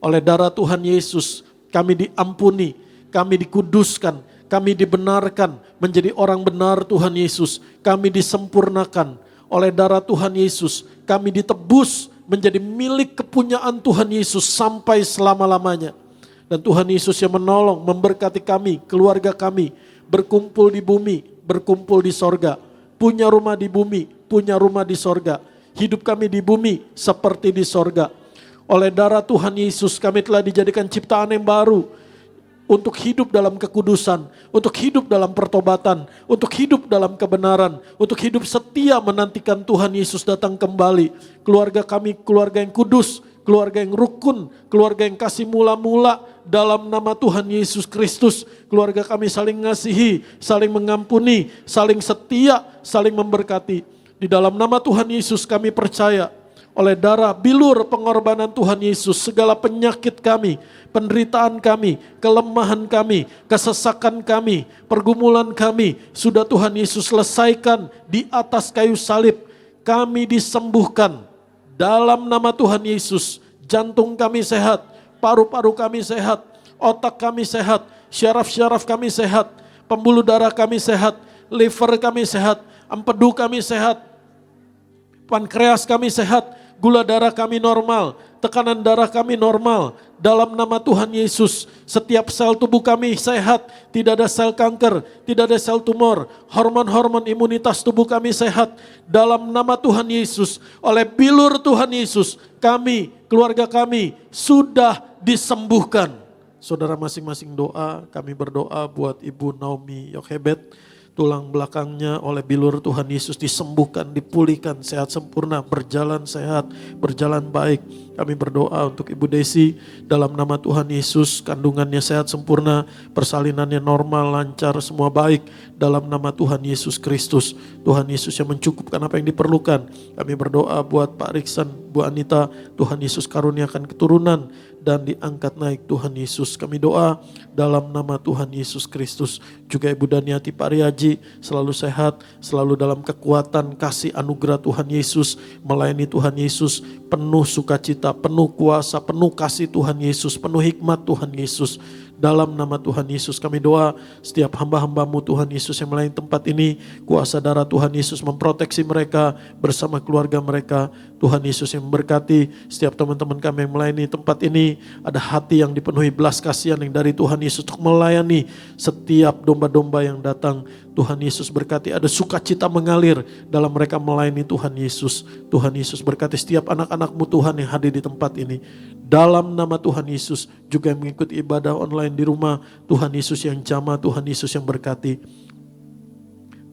Oleh darah Tuhan Yesus kami diampuni, kami dikuduskan, kami dibenarkan menjadi orang benar Tuhan Yesus. Kami disempurnakan oleh darah Tuhan Yesus. Kami ditebus menjadi milik kepunyaan Tuhan Yesus sampai selama-lamanya. Dan Tuhan Yesus yang menolong, memberkati kami, keluarga kami, berkumpul di bumi, berkumpul di sorga, punya rumah di bumi, punya rumah di sorga. Hidup kami di bumi seperti di sorga. Oleh darah Tuhan Yesus kami telah dijadikan ciptaan yang baru, untuk hidup dalam kekudusan, untuk hidup dalam pertobatan, untuk hidup dalam kebenaran, untuk hidup setia menantikan Tuhan Yesus datang kembali. Keluarga kami keluarga yang kudus, keluarga yang rukun, keluarga yang kasih mula-mula dalam nama Tuhan Yesus Kristus. Keluarga kami saling mengasihi, saling mengampuni, saling setia, saling memberkati. Di dalam nama Tuhan Yesus kami percaya, oleh darah bilur pengorbanan Tuhan Yesus, segala penyakit kami, penderitaan kami, kelemahan kami, kesesakan kami, pergumulan kami, sudah Tuhan Yesus selesaikan di atas kayu salib. Kami disembuhkan dalam nama Tuhan Yesus. Jantung kami sehat, paru-paru kami sehat, otak kami sehat, syaraf-syaraf kami sehat, pembuluh darah kami sehat, liver kami sehat, empedu kami sehat, pankreas kami sehat, gula darah kami normal, tekanan darah kami normal. Dalam nama Tuhan Yesus, setiap sel tubuh kami sehat, tidak ada sel kanker, tidak ada sel tumor, hormon-hormon imunitas tubuh kami sehat. Dalam nama Tuhan Yesus, oleh bilur Tuhan Yesus, kami, keluarga kami sudah disembuhkan. Saudara masing-masing doa, kami berdoa buat Ibu Naomi Yochebed. Tulang belakangnya oleh bilur Tuhan Yesus disembuhkan, dipulihkan, sehat sempurna, berjalan sehat, berjalan baik. Kami berdoa untuk Ibu Desi, dalam nama Tuhan Yesus, kandungannya sehat sempurna, persalinannya normal, lancar, semua baik. Dalam nama Tuhan Yesus Kristus, Tuhan Yesus yang mencukupkan apa yang diperlukan. Kami berdoa buat Pak Riksan, Bu Anita, Tuhan Yesus karuniakan keturunan dan diangkat naik Tuhan Yesus. Kami doa dalam nama Tuhan Yesus Kristus. Juga Ibu Daniati Pariaji selalu sehat, selalu dalam kekuatan kasih anugerah Tuhan Yesus, melayani Tuhan Yesus, penuh sukacita, penuh kuasa, penuh kasih Tuhan Yesus, penuh hikmat Tuhan Yesus. Dalam nama Tuhan Yesus kami doa setiap hamba-hambamu Tuhan Yesus yang melayani tempat ini, kuasa darah Tuhan Yesus memproteksi mereka bersama keluarga mereka. Tuhan Yesus yang memberkati setiap teman-teman kami yang melayani tempat ini. Ada hati yang dipenuhi belas kasihan yang dari Tuhan Yesus untuk melayani setiap domba-domba yang datang. Tuhan Yesus berkati, ada sukacita mengalir dalam mereka melayani Tuhan Yesus. Tuhan Yesus berkati setiap anak-anak-Mu Tuhan yang hadir di tempat ini. Dalam nama Tuhan Yesus, juga yang mengikuti ibadah online di rumah, Tuhan Yesus yang jamah, Tuhan Yesus yang berkati.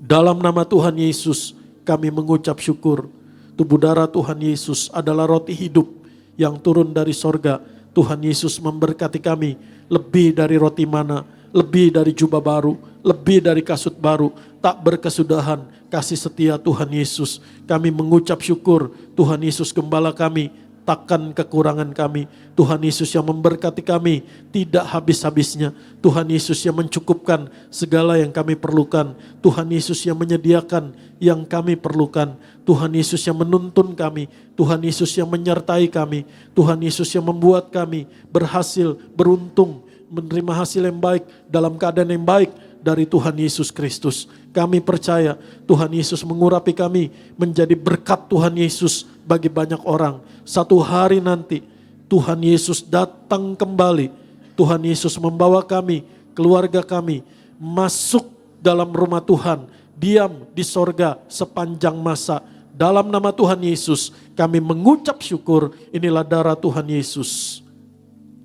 Dalam nama Tuhan Yesus, kami mengucap syukur. Tubuh darah Tuhan Yesus adalah roti hidup yang turun dari sorga. Tuhan Yesus memberkati kami lebih dari roti mana, lebih dari jubah baru, lebih dari kasut baru, tak berkesudahan kasih setia Tuhan Yesus. Kami mengucap syukur, Tuhan Yesus gembala kami, takkan kekurangan kami. Tuhan Yesus yang memberkati kami tidak habis-habisnya. Tuhan Yesus yang mencukupkan segala yang kami perlukan. Tuhan Yesus yang menyediakan yang kami perlukan. Tuhan Yesus yang menuntun kami. Tuhan Yesus yang menyertai kami. Tuhan Yesus yang membuat kami berhasil, beruntung, menerima hasil yang baik dalam keadaan yang baik dari Tuhan Yesus Kristus. Kami percaya Tuhan Yesus mengurapi kami menjadi berkat Tuhan Yesus bagi banyak orang. Satu hari nanti Tuhan Yesus datang kembali. Tuhan Yesus membawa kami, keluarga kami masuk dalam rumah Tuhan, diam di sorga sepanjang masa. Dalam nama Tuhan Yesus kami mengucap syukur. Inilah darah Tuhan Yesus.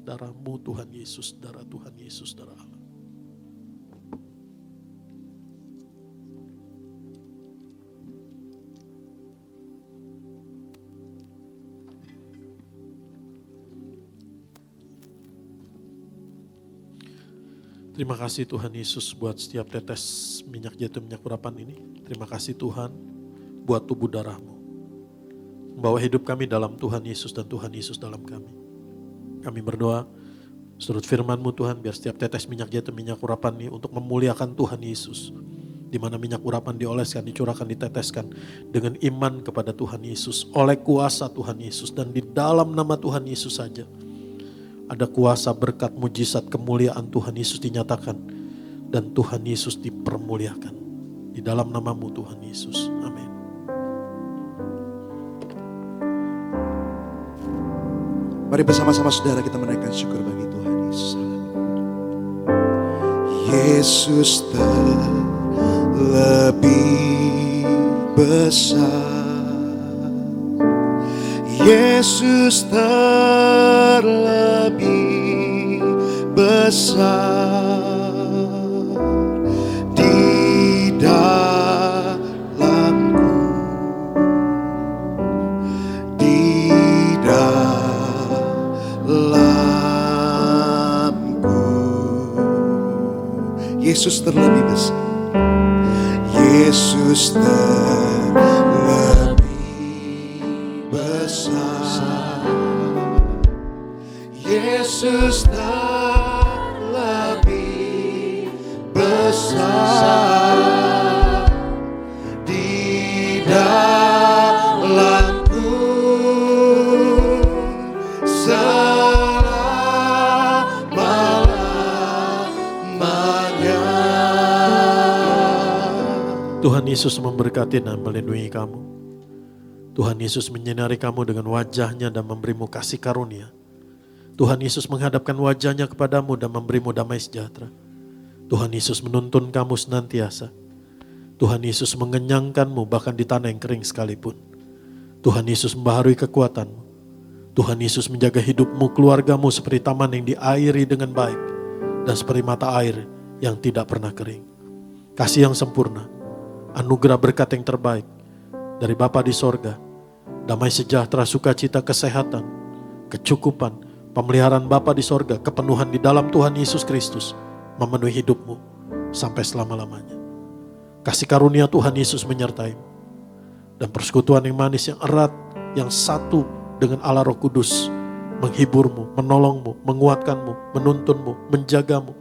Darah-Mu Tuhan Yesus, darah Tuhan Yesus, darah Allah. Terima kasih Tuhan Yesus buat setiap tetes minyak zaitun, minyak urapan ini. Terima kasih Tuhan buat tubuh darah-Mu. Membawa hidup kami dalam Tuhan Yesus dan Tuhan Yesus dalam kami. Kami berdoa, menurut firman-Mu Tuhan, biar setiap tetes minyak zaitun, minyak urapan ini untuk memuliakan Tuhan Yesus. Di mana minyak urapan dioleskan, dicurahkan, diteteskan dengan iman kepada Tuhan Yesus. Oleh kuasa Tuhan Yesus dan di dalam nama Tuhan Yesus saja. Ada kuasa berkat mujizat kemuliaan Tuhan Yesus dinyatakan. Dan Tuhan Yesus dipermuliakan. Di dalam nama-Mu Tuhan Yesus. Amin. Mari bersama-sama saudara kita menaikkan syukur bagi Tuhan Yesus. Yesus terlebih besar, Yesus terlebih besar di dalamku, di dalamku. Yesus terlebih besar, Yesus terlebih besar, Yesus terlebih besar di dalamku selama-lamanya. Tuhan Yesus memberkati dan melindungi kamu. Tuhan Yesus menyinari kamu dengan wajahnya dan memberimu kasih karunia. Tuhan Yesus menghadapkan wajahnya kepadamu dan memberimu damai sejahtera. Tuhan Yesus menuntun kamu senantiasa. Tuhan Yesus mengenyangkanmu bahkan di tanah yang kering sekalipun. Tuhan Yesus membaharui kekuatanmu. Tuhan Yesus menjaga hidupmu, keluargamu seperti taman yang diairi dengan baik dan seperti mata air yang tidak pernah kering. Kasih yang sempurna, anugerah berkat yang terbaik dari Bapa di sorga, damai sejahtera, sukacita, kesehatan, kecukupan, pemeliharaan Bapa di sorga, kepenuhan di dalam Tuhan Yesus Kristus memenuhi hidupmu sampai selama-lamanya. Kasih karunia Tuhan Yesus menyertaimu dan persekutuan yang manis, yang erat, yang satu dengan Allah Roh Kudus menghiburmu, menolongmu, menguatkanmu, menuntunmu, menjagamu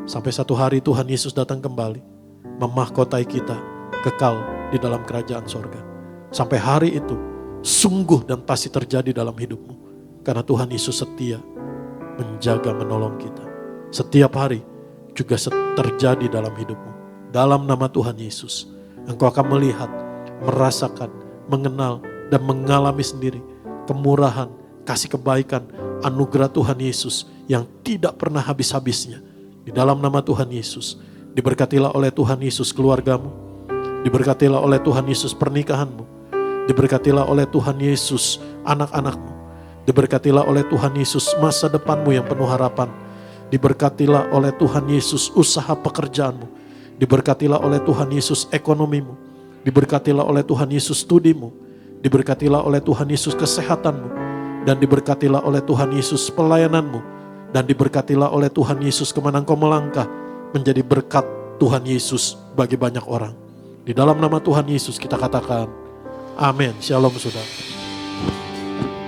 sampai satu hari Tuhan Yesus datang kembali memahkotai kita kekal di dalam kerajaan sorga. Sampai hari itu sungguh dan pasti terjadi dalam hidupmu, karena Tuhan Yesus setia menjaga, menolong kita. Setiap hari juga terjadi dalam hidupmu. Dalam nama Tuhan Yesus, engkau akan melihat, merasakan, mengenal, dan mengalami sendiri kemurahan, kasih kebaikan, anugerah Tuhan Yesus yang tidak pernah habis-habisnya. Di dalam nama Tuhan Yesus, diberkatilah oleh Tuhan Yesus keluargamu, diberkatilah oleh Tuhan Yesus pernikahanmu, diberkatilah oleh Tuhan Yesus anak-anakmu, diberkatilah oleh Tuhan Yesus masa depanmu yang penuh harapan, diberkatilah oleh Tuhan Yesus usaha pekerjaanmu, diberkatilah oleh Tuhan Yesus ekonomimu, diberkatilah oleh Tuhan Yesus studimu, diberkatilah oleh Tuhan Yesus kesehatanmu, dan diberkatilah oleh Tuhan Yesus pelayananmu, dan diberkatilah oleh Tuhan Yesus kemana engkau melangkah menjadi berkat Tuhan Yesus bagi banyak orang. Di dalam nama Tuhan Yesus kita katakan amin. Shalom saudara.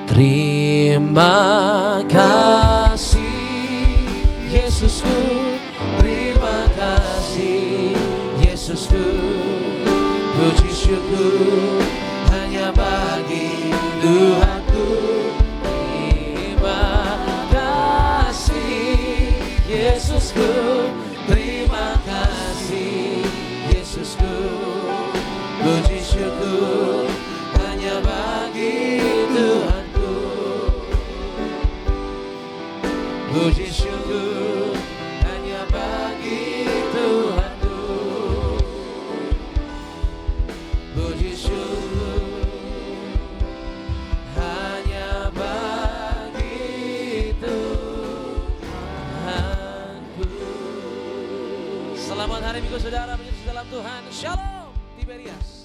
Terima kasih Yesusku, terima kasih Yesusku, puji syukur hanya bagi Tuhanku. Terima kasih Yesusku, terima kasih Yesusku, puji syukur hanya bagi Tuhanku. Puji syukur hanya bagi Tuhanku. Puji syukur hanya bagi Tuhanku. Selamat hari Minggu saudara, menjadi dalam Tuhan. Shalom Tiberias.